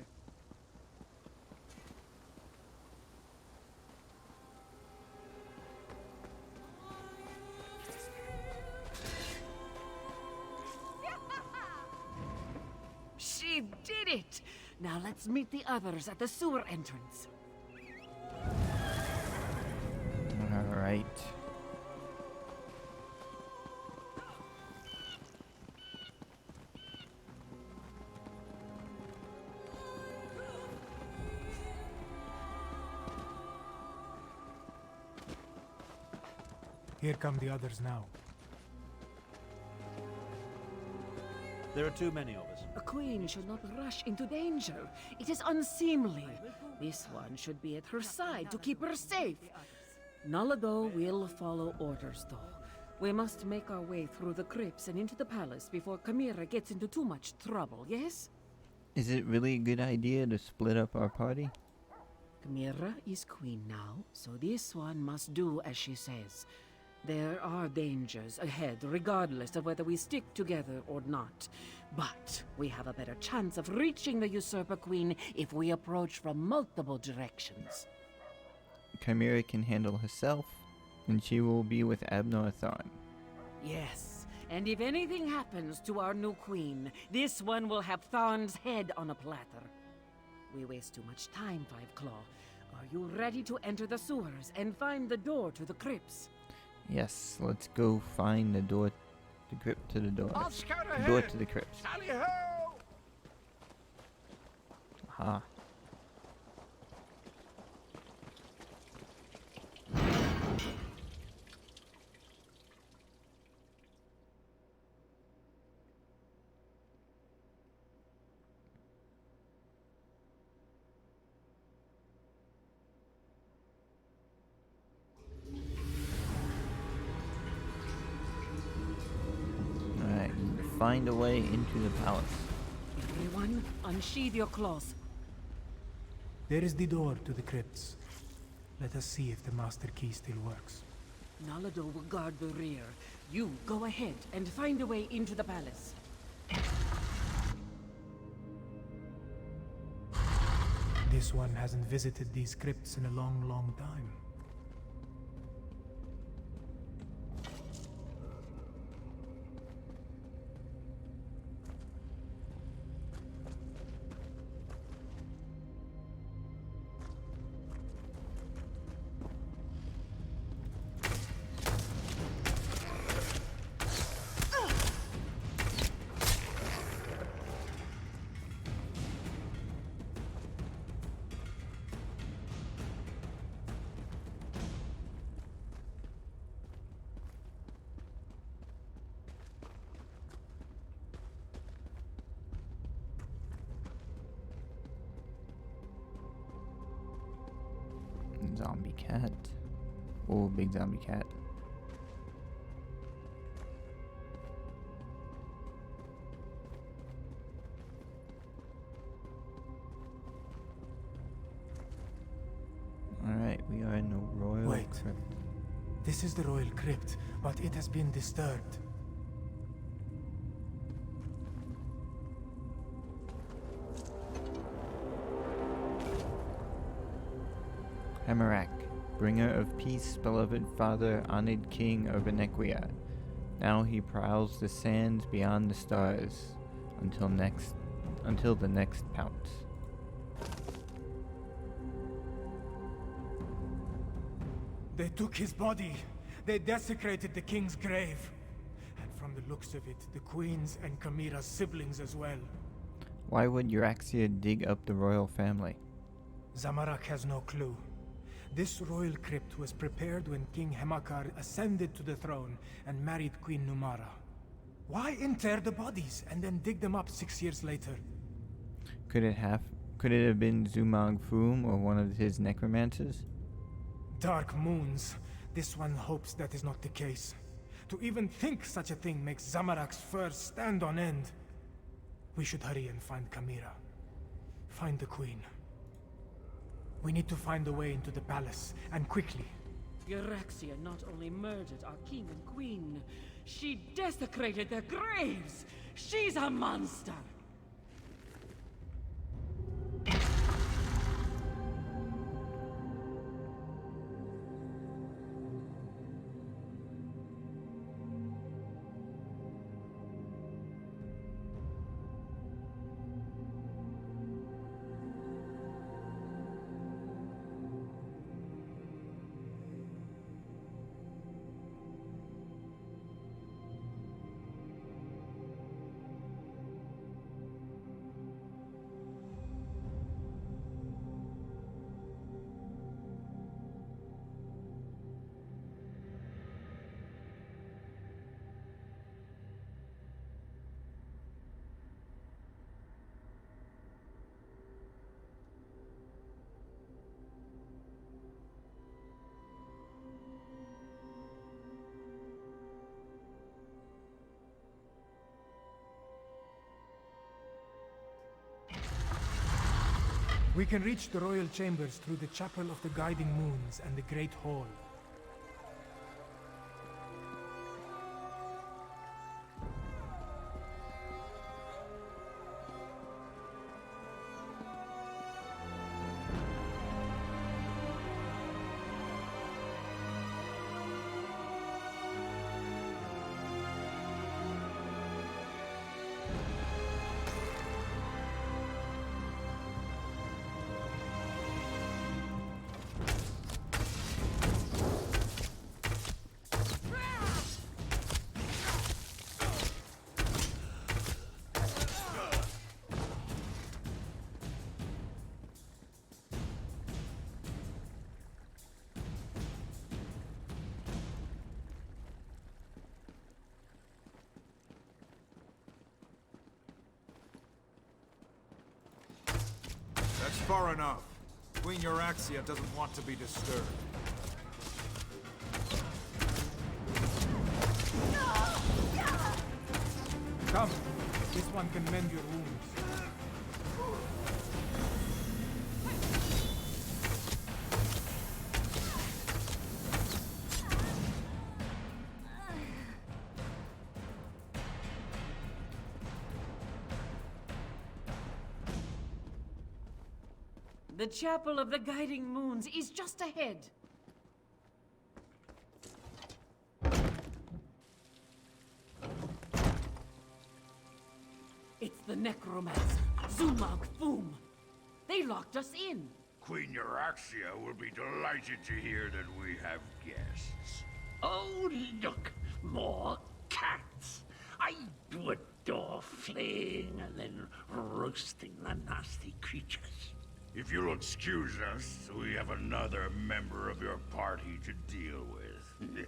She did it! Now let's meet the others at the sewer entrance. Alright. Here come the others now. There are too many of us. A queen should not rush into danger. It is unseemly. This one should be at her side to keep her safe. Nalado will follow orders, though. We must make our way through the crypts and into the palace before Chimera gets into too much trouble, yes? Is it really a good idea to split up our party? Chimera is queen now, so this one must do as she says. There are dangers ahead, regardless of whether we stick together or not. But we have a better chance of reaching the Usurper Queen if we approach from multiple directions. Chimera can handle herself, and she will be with Abnor Tharn. Yes, and if anything happens to our new queen, this one will have Tharn's head on a platter. We waste too much time, Five Claw. Are you ready to enter the sewers and find the door to the crypts? Yes, let's go find the door, the crypt to the door. I'll scout The ahead. door to the crypt. Tally ho! Aha. Alright, find a way into the palace. Everyone, unsheathe your claws. There is the door to the crypts. Let us see if the master key still works. Nalado will guard the rear. You go ahead and find a way into the palace. This one hasn't visited these crypts in a long, long time. Zombie cat. Oh, big zombie cat. Alright, we are in the royal Wait. crypt. This is the royal crypt, but it has been disturbed. Hamarak, bringer of peace, beloved father, honored king of Elsweyr. Now he prowls the sands beyond the stars until the next pounce. They took his body. They desecrated the king's grave. And from the looks of it, the queen's and Chimera's siblings as well. Why would Euryxia dig up the royal family? Zamorak has no clue. This royal crypt was prepared when King Hemakar ascended to the throne and married Queen Numara. Why inter the bodies and then dig them up 6 years later? Could it have been Zumag Foom or one of his necromancers? Dark moons. This one hopes that is not the case. To even think such a thing makes Zamorak's fur stand on end. We should hurry and find Chimera. Find the queen. We need to find a way into the palace, and quickly. Euryxia not only murdered our king and queen, she desecrated their graves! She's a monster! We can reach the royal chambers through the Chapel of the Guiding Moons and the Great Hall. That's far enough. Queen Euraxia doesn't want to be disturbed. Come, this one can mend your wounds. The Chapel of the Guiding Moons is just ahead. It's the necromancer, Zumag Foom. They locked us in. Queen Euraxia will be delighted to hear that we have guests. Oh, look, more cats. I do adore flaying and then roasting the nasty creatures. If you'll excuse us, we have another member of your party to deal with.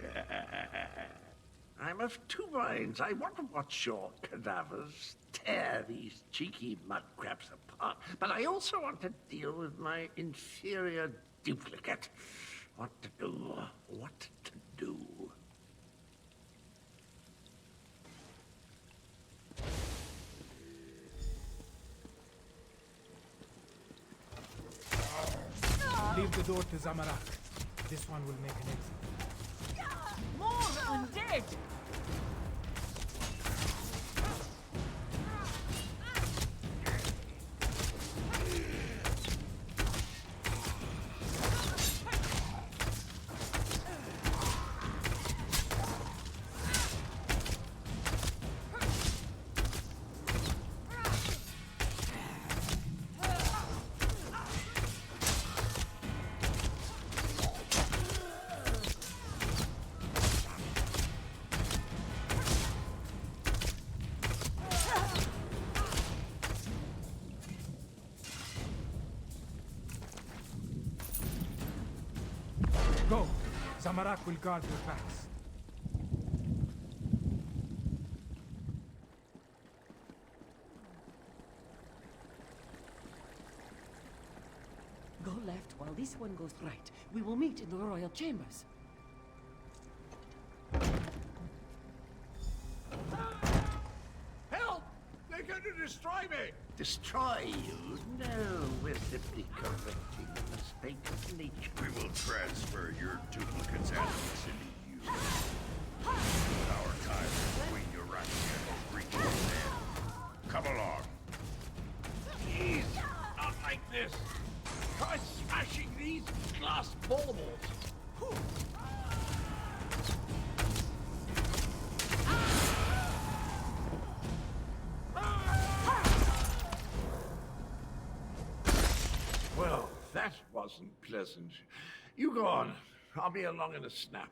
I'm of two minds. I want to watch your cadavers tear these cheeky mudcrabs apart, but I also want to deal with my inferior duplicate. What to do, what to do. Leave the door to Zamarak. This one will make an exit. More undead! Go! Zamarak will guard your backs. Go left while this one goes right. We will meet in the royal chambers. Help! They're going to destroy me! Destroy you? No, we're simply correcting a mistake of nature. We will transfer your duplicate's animals into you. Our time with Queen Euraxia has reached its end. Come along. Please, not like this. Try smashing these glass baubles. Well, that wasn't pleasant. You go on. I'll be along in a snap.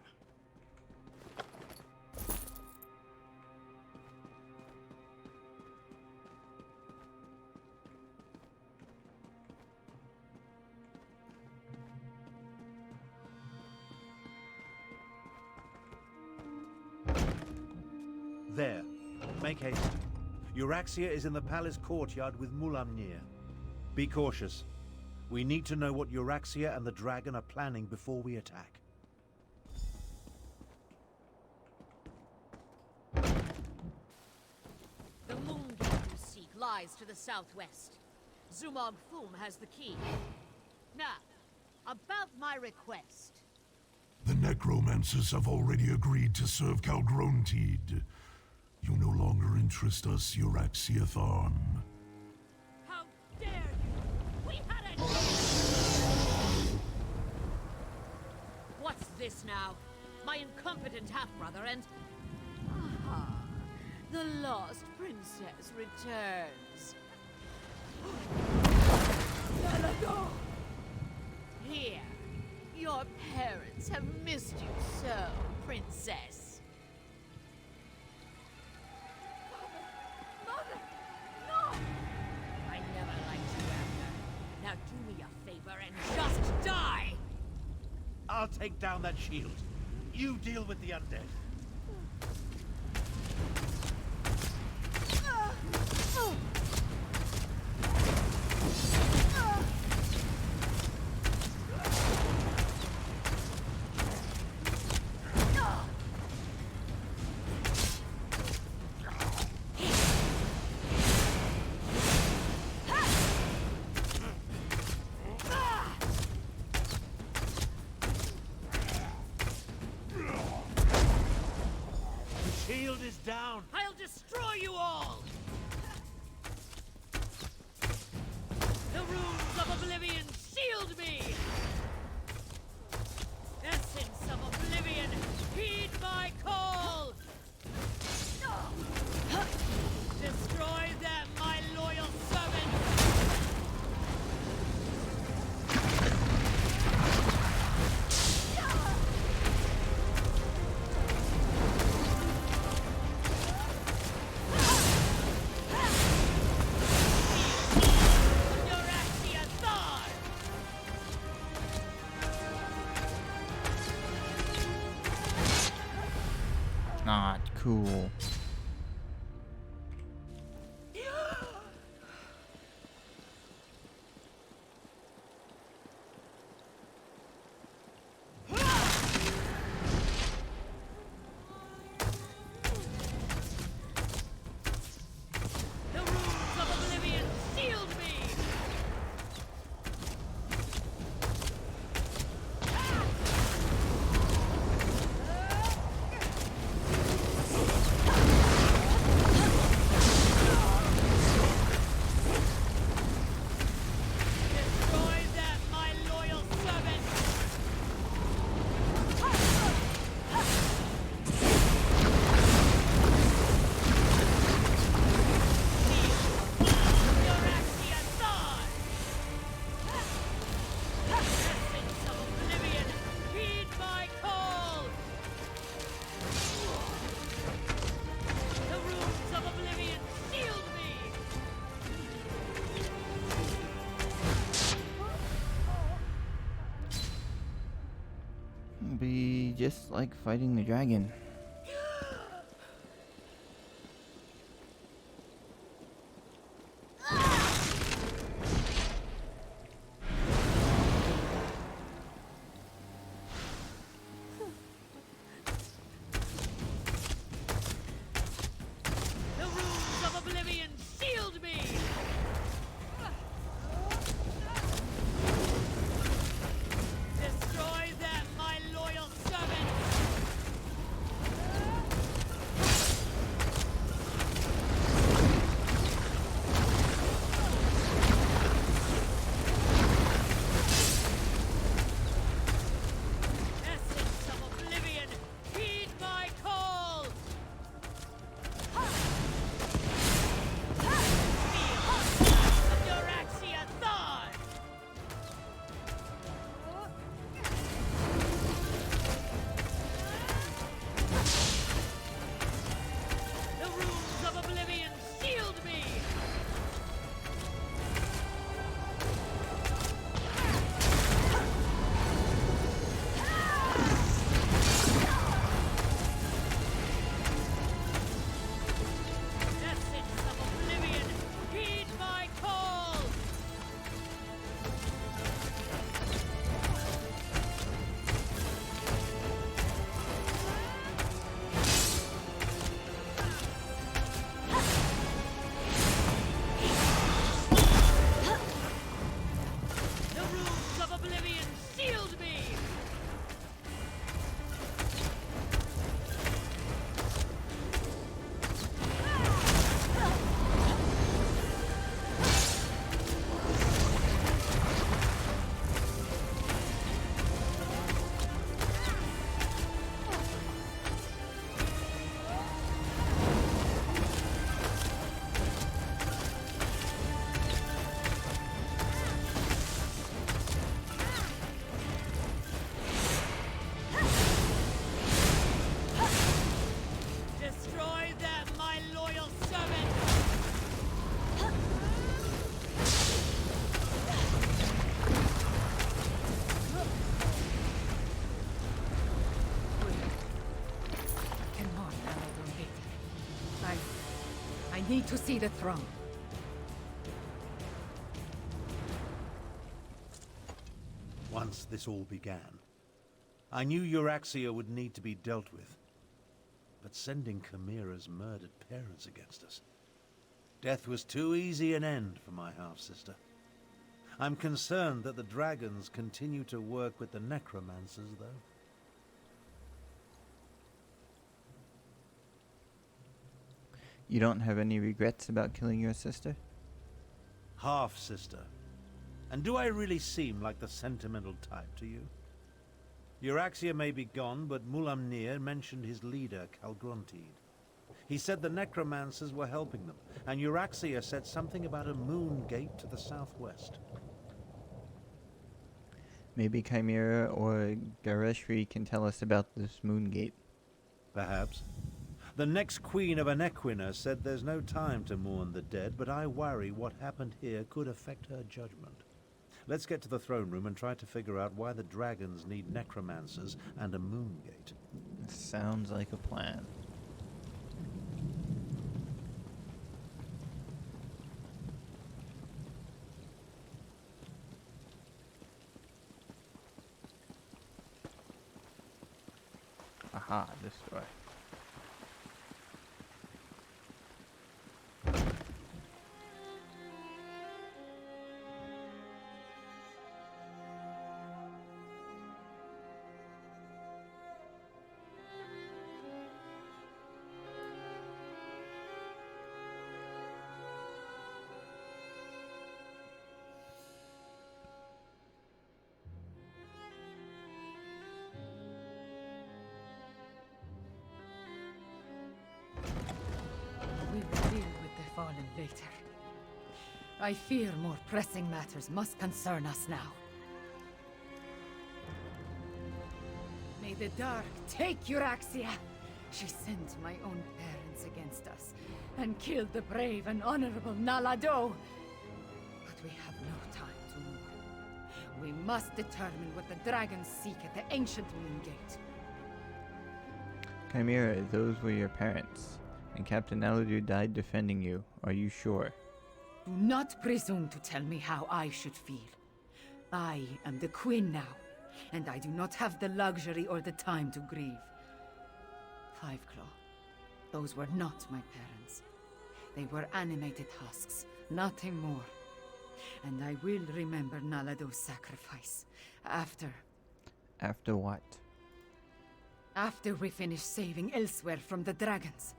There. Make haste. Euraxia is in the palace courtyard with Mulamnir. Be cautious. We need to know what Euraxia and the dragon are planning before we attack. The moon gate you seek lies to the southwest. Zumog Fum has the key. Now, about my request. The necromancers have already agreed to serve Calgrontid. You no longer interest us, Euraxia Tharn. How dare you! We had a deal! What's this now? My incompetent half-brother and... Aha! The lost princess returns. Nalago! Here. Your parents have missed you so, princess. Mother! No! I never liked you, Abner. Now do me a favor and just die! I'll take down that shield. You deal with the undead. Shield is down. I'll destroy you all! The runes of oblivion shield me! Essence of oblivion, heed my call! Destroy them, my loyal servants! Not cool. The runes of oblivion shield me! Destroy them, my loyal servants! Euraxia Thar! Essence of oblivion, heed my call! The runes of oblivion shield me! Be just like fighting the dragon. The runes of oblivion shield me! Destroy them, my loyal servants! I need to see the throne. Once this all began, I knew Euraxia would need to be dealt with. But sending Chimera's murdered parents against us, death was too easy an end for my half-sister. I'm concerned that the dragons continue to work with the necromancers, though. You don't have any regrets about killing your sister? Half-sister. And do I really seem like the sentimental type to you? Euraxia may be gone, but Mulamnir mentioned his leader, Calgrontide. He said the necromancers were helping them, and Euraxia said something about a moon gate to the southwest. Maybe Chimera or Gareshri can tell us about this moon gate. Perhaps. The next queen of Anequina said there's no time to mourn the dead, but I worry what happened here could affect her judgment. Let's get to the throne room and try to figure out why the dragons need necromancers and a moon gate. Sounds like a plan. Aha, this door. We will deal with the fallen later. I fear more pressing matters must concern us now. May the Dark take Euraxia! She sent my own parents against us, and killed the brave and honorable Nalado! But we have no time to mourn. We must determine what the dragons seek at the ancient Moon Gate. Chimera, those were your parents, and Captain Aladu died defending you. Are you sure? Do not presume to tell me how I should feel. I am the Queen now, and I do not have the luxury or the time to grieve. Fiveclaw, those were not my parents. They were animated husks, nothing more. And I will remember Nalado's sacrifice. After what? After we finish saving Elsweyr from the dragons.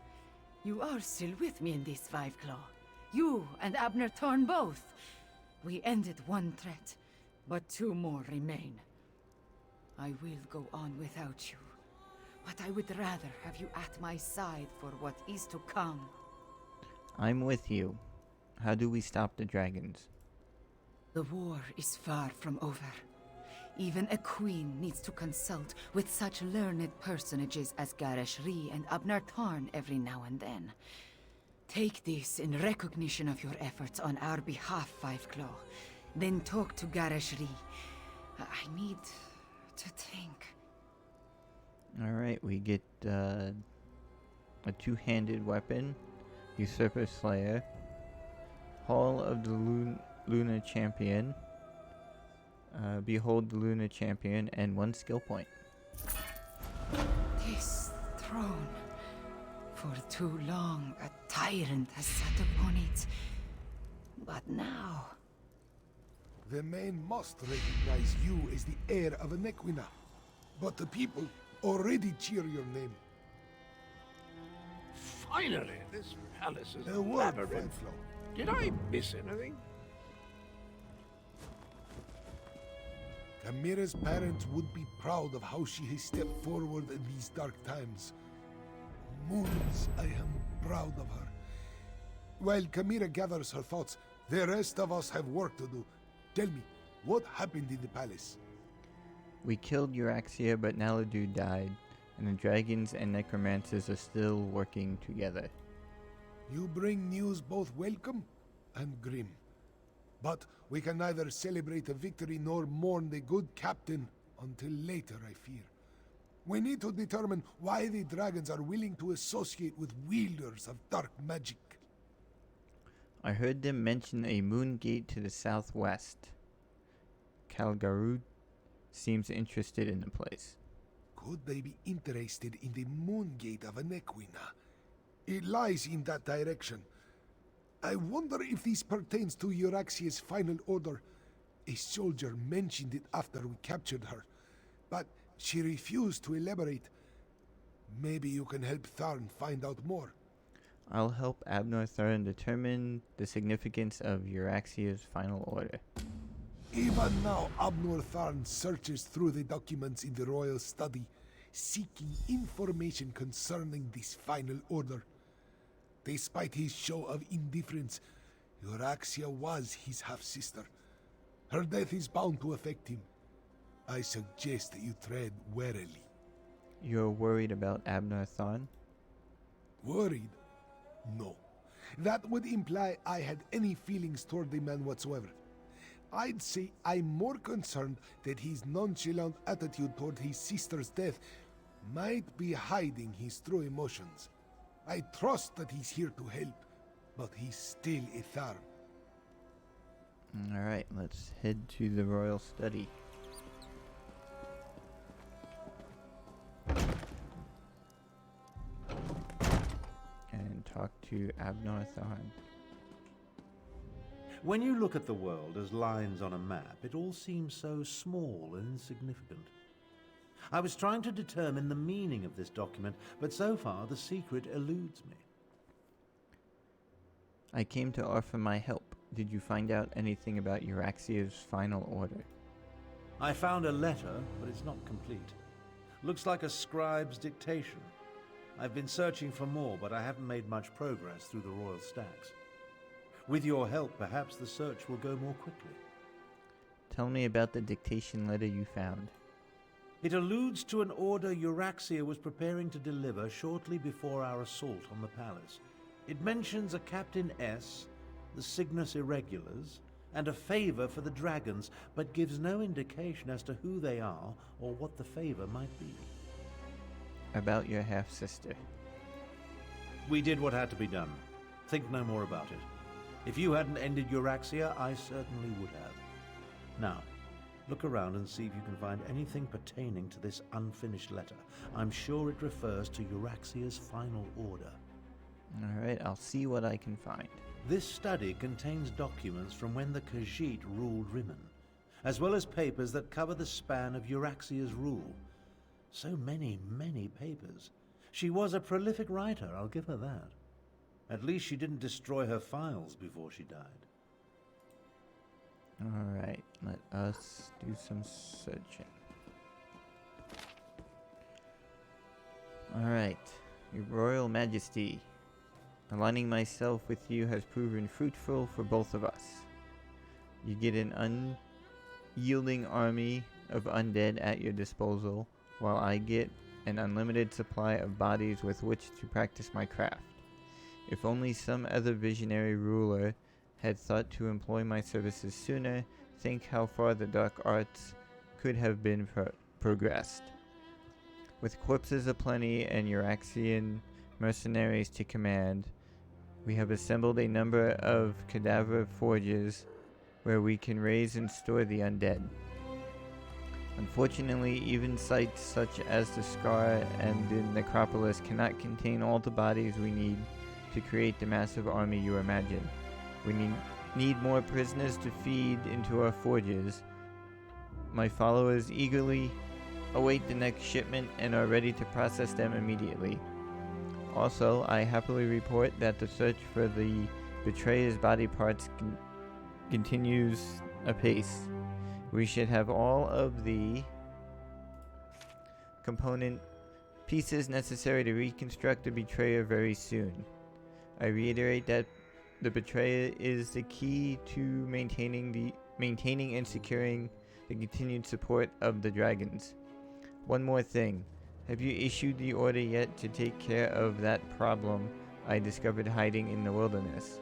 You are still with me in this, Fiveclaw. You and Abner Thorn both. We ended one threat, but two more remain. I will go on without you, but I would rather have you at my side for what is to come. I'm with you. How do we stop the dragons? The war is far from over. Even a queen needs to consult with such learned personages as Gareshri and Abner Tarn every now and then. Take this in recognition of your efforts on our behalf, Fiveclaw. Then talk to Gareshri. I need to think. Alright, we get a two-handed weapon, Usurper Slayer, Hall of the Luna Champion, Behold the Luna Champion, and 1 skill point. This throne. For too long, a tyrant has sat upon it. But now... The men must recognize you as the heir of Anequina. But the people already cheer your name. Finally, this palace is A a word, labyrinth. Fiveclaw. Did I miss anything? Chimera's parents would be proud of how she has stepped forward in these dark times. Moons, I am proud of her. While Chimera gathers her thoughts, the rest of us have work to do. Tell me, what happened in the palace? We killed Euraxia, but Naladu died, and the dragons and necromancers are still working together. You bring news both welcome and grim. But we can neither celebrate a victory nor mourn the good captain until later, I fear. We need to determine why the dragons are willing to associate with wielders of dark magic. I heard them mention a moon gate to the southwest. Calgarud seems interested in the place. Could they be interested in the moon gate of Anequina? It lies in that direction. I wonder if this pertains to Euraxia's final order. A soldier mentioned it after we captured her, but she refused to elaborate. Maybe you can help Tharn find out more. I'll help Abnor Tharn determine the significance of Euraxia's final order. Even now, Abnor Tharn searches through the documents in the royal study, seeking information concerning this final order. Despite his show of indifference, Euraxia was his half-sister. Her death is bound to affect him. I suggest that you tread warily. You're worried about Abnor Tharn? Worried? No. That would imply I had any feelings toward the man whatsoever. I'd say I'm more concerned that his nonchalant attitude toward his sister's death might be hiding his true emotions. I trust that he's here to help, but he's still a Tharn. Alright, let's head to the royal study. And talk to Abnor Tharn. When you look at the world as lines on a map, it all seems so small and insignificant. I was trying to determine the meaning of this document, but so far the secret eludes me. I came to offer my help. Did you find out anything about Euraxia's final order? I found a letter, but it's not complete. Looks like a scribe's dictation. I've been searching for more, but I haven't made much progress through the royal stacks. With your help, perhaps the search will go more quickly. Tell me about the dictation letter you found. It alludes to an order Euraxia was preparing to deliver shortly before our assault on the palace. It mentions a Captain S, the Cygnus Irregulars, and a favor for the dragons, but gives no indication as to who they are or what the favor might be. About your half-sister. We did what had to be done. Think no more about it. If you hadn't ended Euraxia, I certainly would have. Now, look around and see if you can find anything pertaining to this unfinished letter. I'm sure it refers to Euraxia's final order. Alright, I'll see what I can find. This study contains documents from when the Khajiit ruled Rimmon, as well as papers that cover the span of Euraxia's rule. So many, many papers. She was a prolific writer, I'll give her that. At least she didn't destroy her files before she died. Alright, let us do some searching. Alright, Your Royal Majesty. Aligning myself with you has proven fruitful for both of us. You get an unyielding army of undead at your disposal, while I get an unlimited supply of bodies with which to practice my craft. If only some other visionary ruler had thought to employ my services sooner, think how far the dark arts could have been progressed. With corpses aplenty and Euraxian mercenaries to command, we have assembled a number of cadaver forges where we can raise and store the undead. Unfortunately, even sites such as the Scar and the Necropolis cannot contain all the bodies we need to create the massive army you imagine. We need more prisoners to feed into our forges. My followers eagerly await the next shipment and are ready to process them immediately. Also, I happily report that the search for the betrayer's body parts continues apace. We should have all of the component pieces necessary to reconstruct the betrayer very soon. I reiterate that the betrayer is the key to maintaining and securing the continued support of the dragons. One more thing. Have you issued the order yet to take care of that problem I discovered hiding in the wilderness?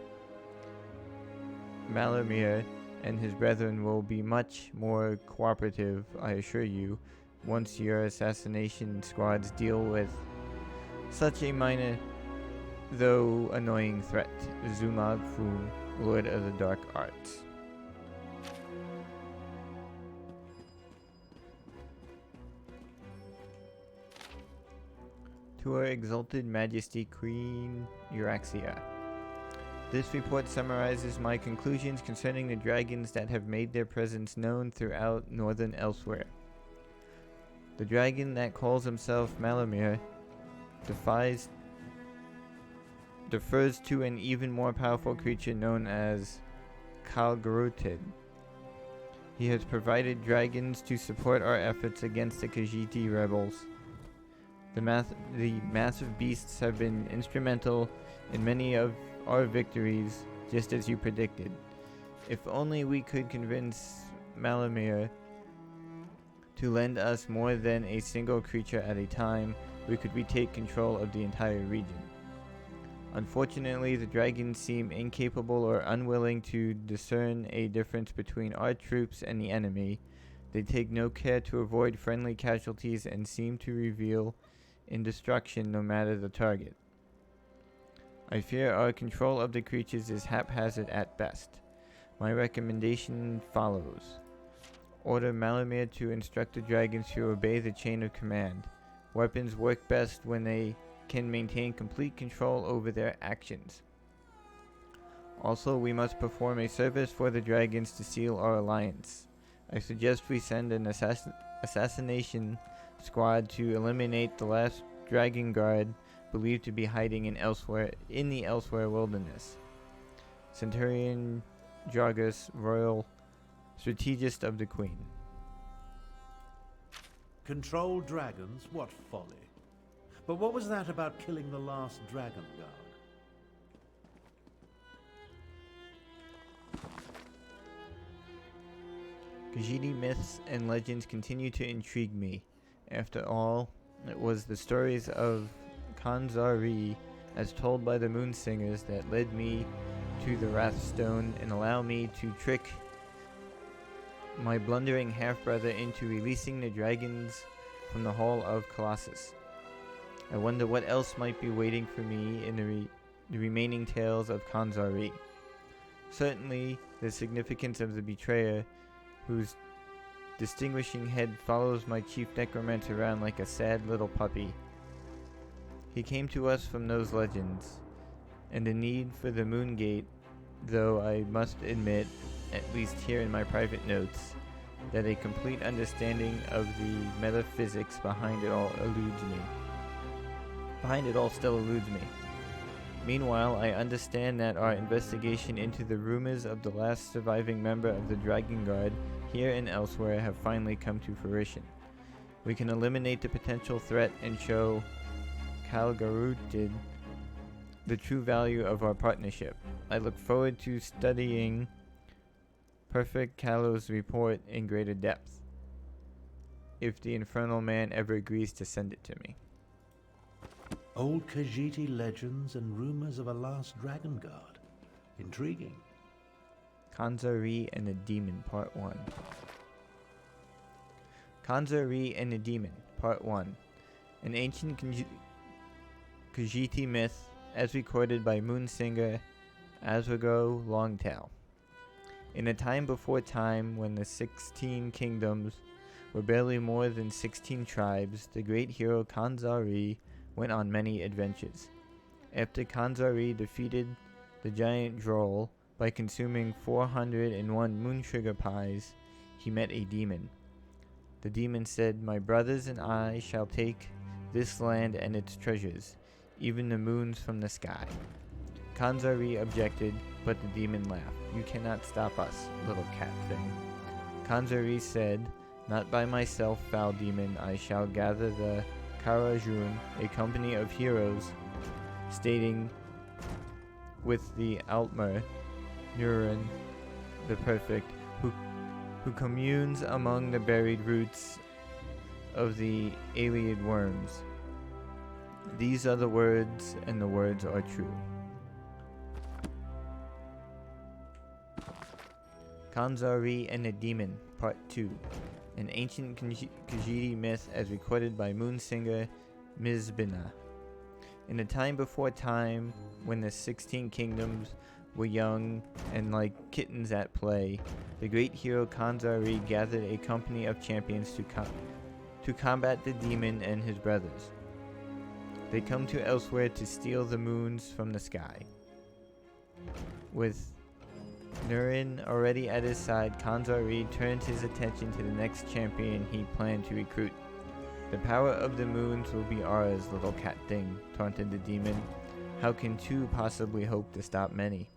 Malamir and his brethren will be much more cooperative, I assure you, once your assassination squads deal with such a minor, though annoying threat. Zumag Foom. Lord of the Dark Arts. To Her Exalted Majesty Queen Euraxia. This report summarizes my conclusions concerning the dragons that have made their presence known throughout northern Elsweyr. The dragon that calls himself Malamir defers to an even more powerful creature known as Kalgarutid. He has provided dragons to support our efforts against the Khajiit rebels. The massive beasts have been instrumental in many of our victories, just as you predicted. If only we could convince Malamir to lend us more than a single creature at a time, we could retake control of the entire region. Unfortunately, the dragons seem incapable or unwilling to discern a difference between our troops and the enemy. They take no care to avoid friendly casualties and seem to reveal in destruction no matter the target. I fear our control of the creatures is haphazard at best. My recommendation follows. Order Malamir to instruct the dragons to obey the chain of command. Weapons work best when they can maintain complete control over their actions. Also, we must perform a service for the dragons to seal our alliance. I suggest we send an assassination squad to eliminate the last dragon guard believed to be hiding in the Elsweyr wilderness. Centurion Jargus, royal strategist of the Queen. Control dragons? What folly. But what was that about killing the last dragon guard? Khajiit myths and legends continue to intrigue me. After all, it was the stories of Khanzari, as told by the Moon Singers, that led me to the Wrathstone and allowed me to trick my blundering half-brother into releasing the dragons from the Hall of Colossus. I wonder what else might be waiting for me in the remaining tales of Khanzari. Certainly, the significance of the betrayer, whose distinguishing head follows my chief necromancer around like a sad little puppy. He came to us from those legends, and the need for the Moon Gate, though I must admit, at least here in my private notes, that a complete understanding of the metaphysics behind it all still eludes me. Meanwhile, I understand that our investigation into the rumors of the last surviving member of the Dragon Guard here and elsewhere have finally come to fruition. We can eliminate the potential threat and show Kalgarutid the true value of our partnership. I look forward to studying Perfect Kalo's report in greater depth, if the Infernal Man ever agrees to send it to me. Old Khajiit legends and rumors of a last dragon guard. Intriguing. Khanzari and the Demon, Part 1. Khanzari and the Demon, Part 1. An ancient Khajiit myth, as recorded by Moonsinger Azwago Longtail. In a time before time, when the 16 kingdoms were barely more than 16 tribes, the great hero Khanzari went on many adventures. After Khanzari defeated the giant Droll by consuming 401 moon sugar pies, he met a demon. The demon said, "My brothers and I shall take this land and its treasures, even the moons from the sky." Khanzari objected, but the demon laughed. "You cannot stop us, little cat thing." Khanzari said, "Not by myself, foul demon. I shall gather the Karajun, a company of heroes, stating with the Altmer, Nuren, the Perfect, who communes among the buried roots of the Aliad worms. These are the words, and the words are true." Khanzari and the Demon, Part 2. An ancient Khajiit myth as recorded by Moonsinger Mizbina. In a time before time, when the 16 kingdoms were young and like kittens at play, the great hero Kanzari gathered a company of champions to combat the demon and his brothers. They come to Elsweyr to steal the moons from the sky. With Nurin already at his side, Kanzari turned his attention to the next champion he planned to recruit. The power of the moons will be ours, little cat thing, taunted the demon. How can two possibly hope to stop many?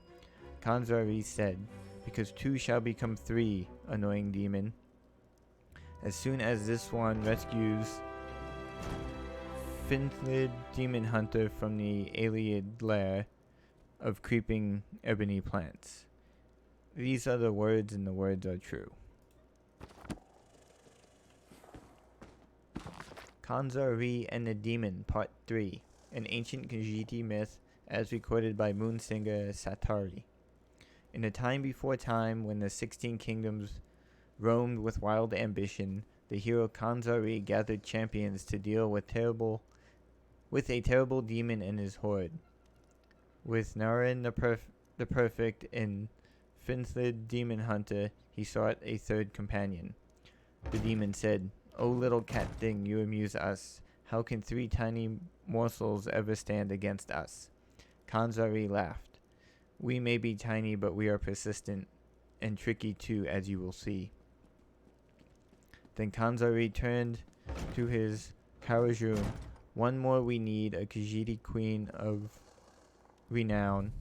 Kanzari said, because two shall become three, annoying demon. As soon as this one rescues Finlid Demon Hunter from the alien lair of creeping ebony plants. These are the words, and the words are true. Kanzari and the Demon, Part 3, an ancient Khajiit myth as recorded by moonsinger Satari. In a time before time, when the 16 kingdoms roamed with wild ambition, the hero Kanzari gathered champions to deal with a terrible demon and his horde. With Narin the Perfect and Finthid Demon Hunter, he sought a third companion. The demon said, "O little cat thing, you amuse us. How can three tiny morsels ever stand against us?" Kanzari laughed. "We may be tiny, but we are persistent, and tricky too, as you will see." Then Kanzari turned to his Karajun. "One more we need, a Khajiit queen of renown,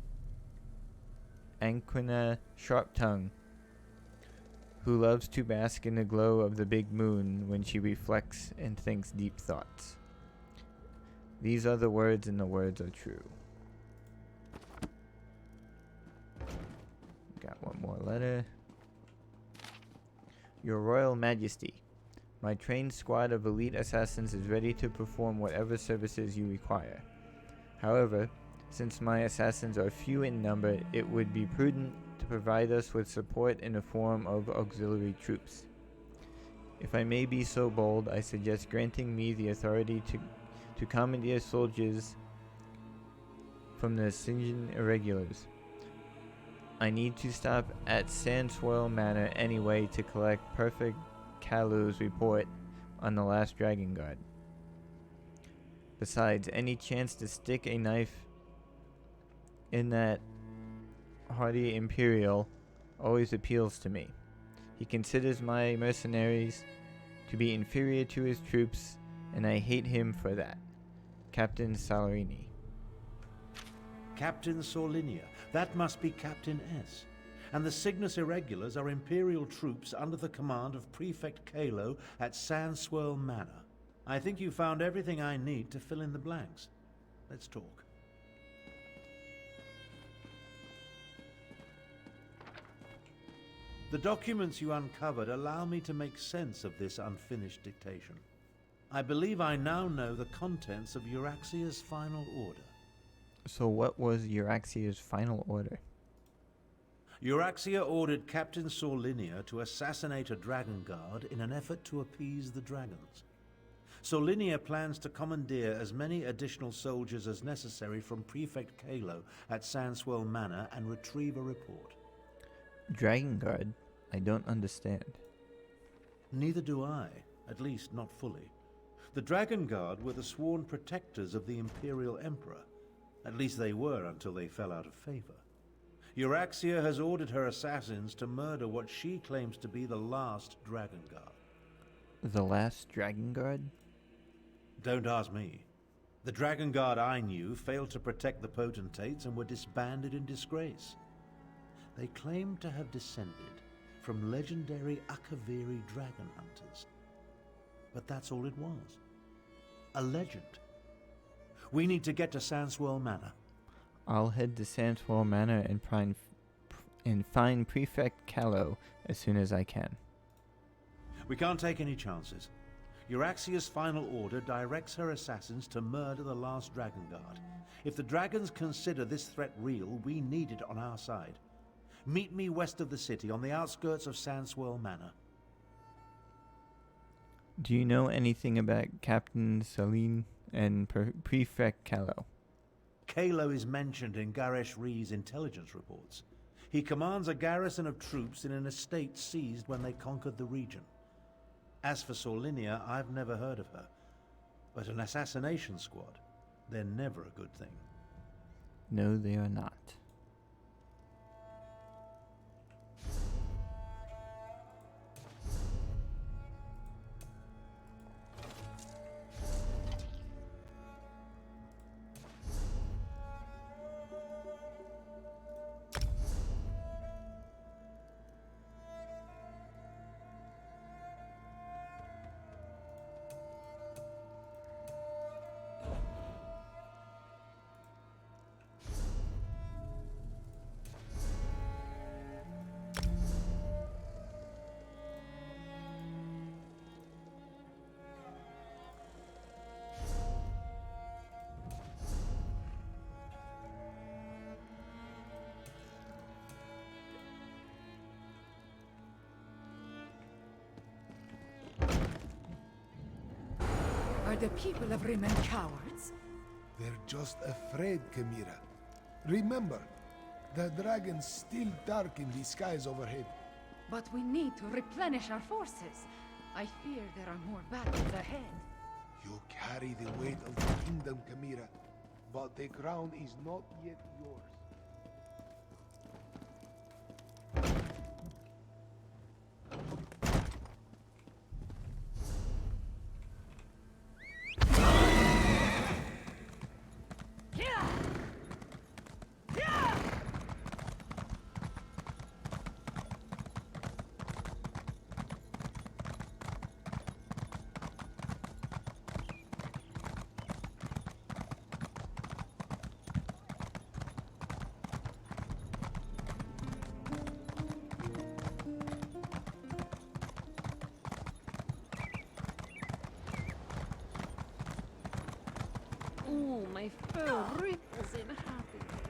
Anquina Sharptongue, who loves to bask in the glow of the big moon when she reflects and thinks deep thoughts." These are the words, and the words are true. Got one more letter. Your Royal Majesty, my trained squad of elite assassins is ready to perform whatever services you require. However, since my assassins are few in number, it would be prudent to provide us with support in the form of auxiliary troops. If I may be so bold, I suggest granting me the authority to commandeer soldiers from the Sinjin Irregulars. I need to stop at Sandswell Manor anyway to collect Perfect Kalu's report on the last Dragon Guard. Besides, any chance to stick a knife in that hardy Imperial always appeals to me. He considers my mercenaries to be inferior to his troops, and I hate him for that. Captain Salarini. Captain Sorlinia. That must be Captain S. And the Cygnus Irregulars are Imperial troops under the command of Prefect Kalo at Sandswirl Manor. I think you found everything I need to fill in the blanks. Let's talk. The documents you uncovered allow me to make sense of this unfinished dictation. I believe I now know the contents of Euraxia's final order. So what was Euraxia's final order? Euraxia ordered Captain Sorlinia to assassinate a dragon guard in an effort to appease the dragons. Sorlinia plans to commandeer as many additional soldiers as necessary from Prefect Kalo at Sandswell Manor and retrieve a report. Dragon Guard? I don't understand. Neither do I, at least not fully. The Dragon Guard were the sworn protectors of the Imperial Emperor. At least they were until they fell out of favor. Euraxia has ordered her assassins to murder what she claims to be the last Dragon Guard. The last Dragon Guard? Don't ask me. The Dragon Guard I knew failed to protect the potentates and were disbanded in disgrace. They claimed to have descended from legendary Akaviri dragon hunters. But that's all it was. A legend. We need to get to Sandswell Manor. I'll head to Sandswell Manor and find Prefect Kalo as soon as I can. We can't take any chances. Euraxia's final order directs her assassins to murder the last Dragon Guard. If the dragons consider this threat real, we need it on our side. Meet me west of the city, on the outskirts of Sandswell Manor. Do you know anything about Captain Celine and Prefect Kalo? Kalo is mentioned in Garesh Rhee's intelligence reports. He commands a garrison of troops in an estate seized when they conquered the region. As for Sorlinia, I've never heard of her. But an assassination squad, they're never a good thing. No, they are not. Are the people of Rimmon cowards? They're just afraid, Chimera. Remember, the dragon's still dark in the skies overhead. But we need to replenish our forces. I fear there are more battles ahead. You carry the weight of the kingdom, Chimera, but the crown is not yet yours. Ooh, my fur ripples in happiness.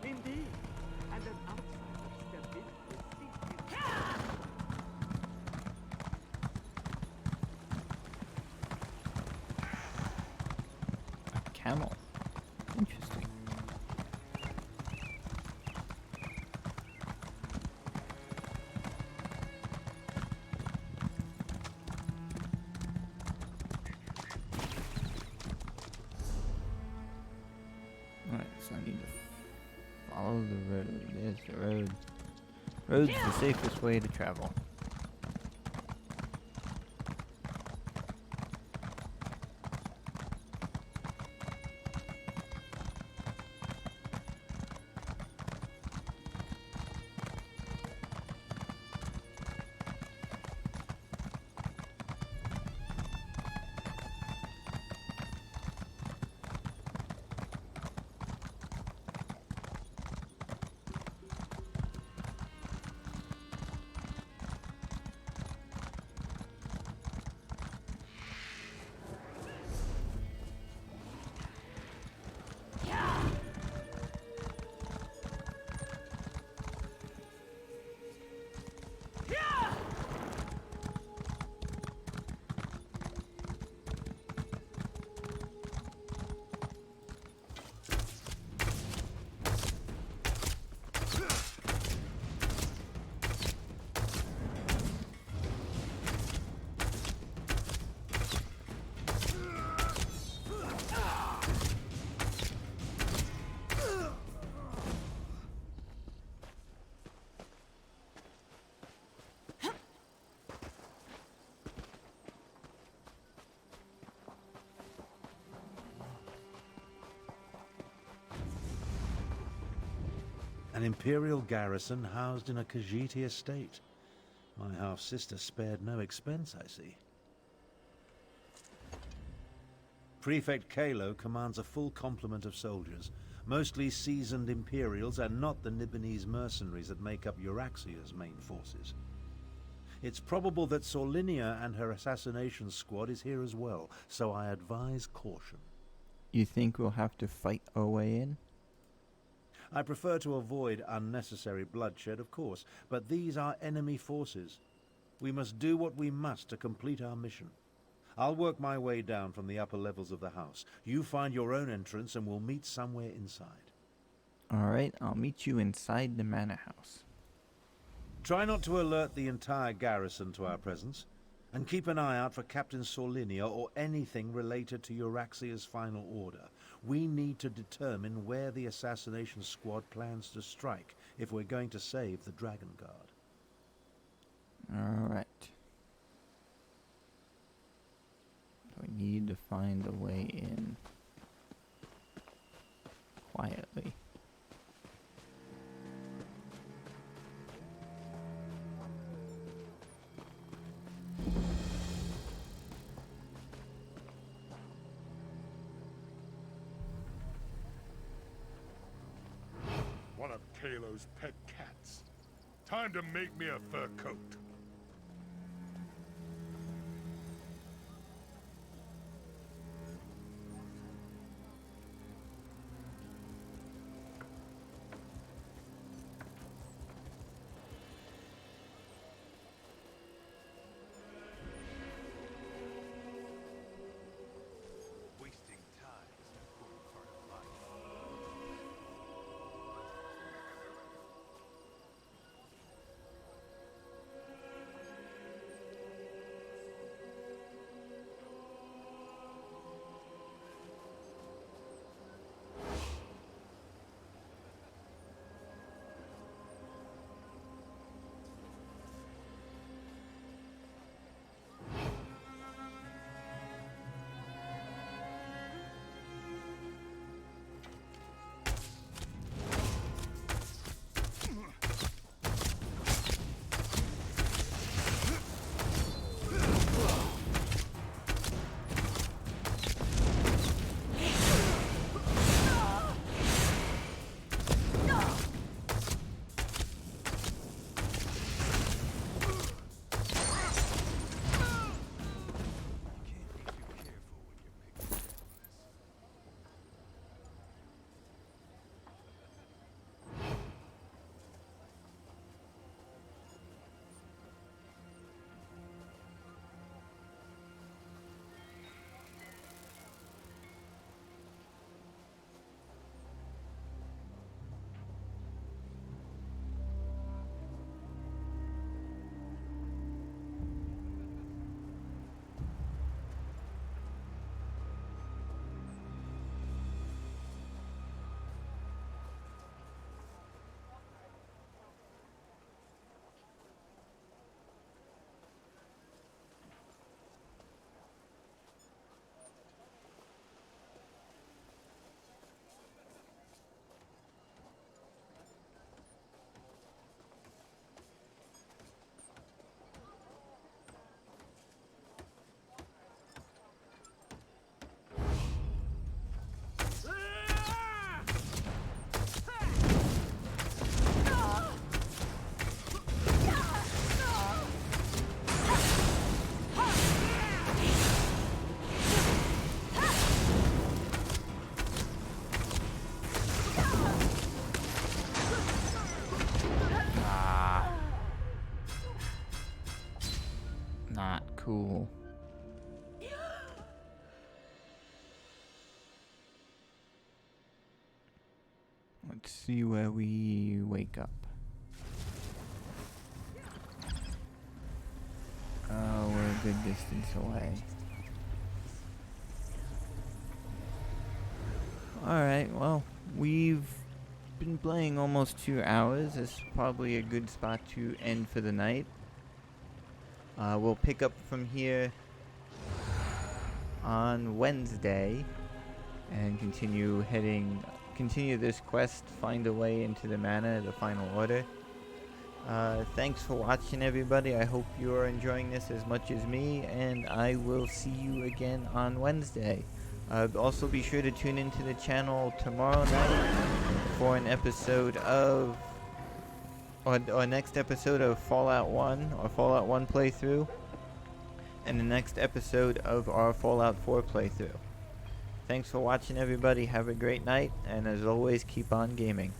Indeed. And an outsider stepped in to seek you. A camel. Interesting. Alright, so I need to follow the road. There's the road. Road's the safest way to travel. An imperial garrison housed in a Khajiiti estate. My half-sister spared no expense, I see. Prefect Kalo commands a full complement of soldiers, mostly seasoned Imperials and not the Nibonese mercenaries that make up Euraxia's main forces. It's probable that Sorlinia and her assassination squad is here as well, so I advise caution. You think we'll have to fight our way in? I prefer to avoid unnecessary bloodshed, of course, but these are enemy forces. We must do what we must to complete our mission. I'll work my way down from the upper levels of the house. You find your own entrance and we'll meet somewhere inside. Alright, I'll meet you inside the manor house. Try not to alert the entire garrison to our presence, and keep an eye out for Captain Sorlinia or anything related to Euraxia's final order. We need to determine where the assassination squad plans to strike if we're going to save the Dragon Guard. Alright. We need to find a way in quietly. One of Kalo's pet cats. Time to make me a fur coat. Wasting time is an important part of life. Cool. Let's see where we wake up. Oh, we're a good distance away. Alright, well, we've been playing almost 2 hours. This is probably a good spot to end for the night. We'll pick up from here on Wednesday and continue this quest, find a way into the manor, the final order. Thanks for watching, everybody. I hope you're enjoying this as much as me, and I will see you again on Wednesday. Also be sure to tune into the channel tomorrow night for an episode of or next episode of Fallout 1 or Fallout 1 playthrough, and the next episode of our Fallout 4 playthrough. Thanks for watching, everybody. Have a great night, and as always, keep on gaming.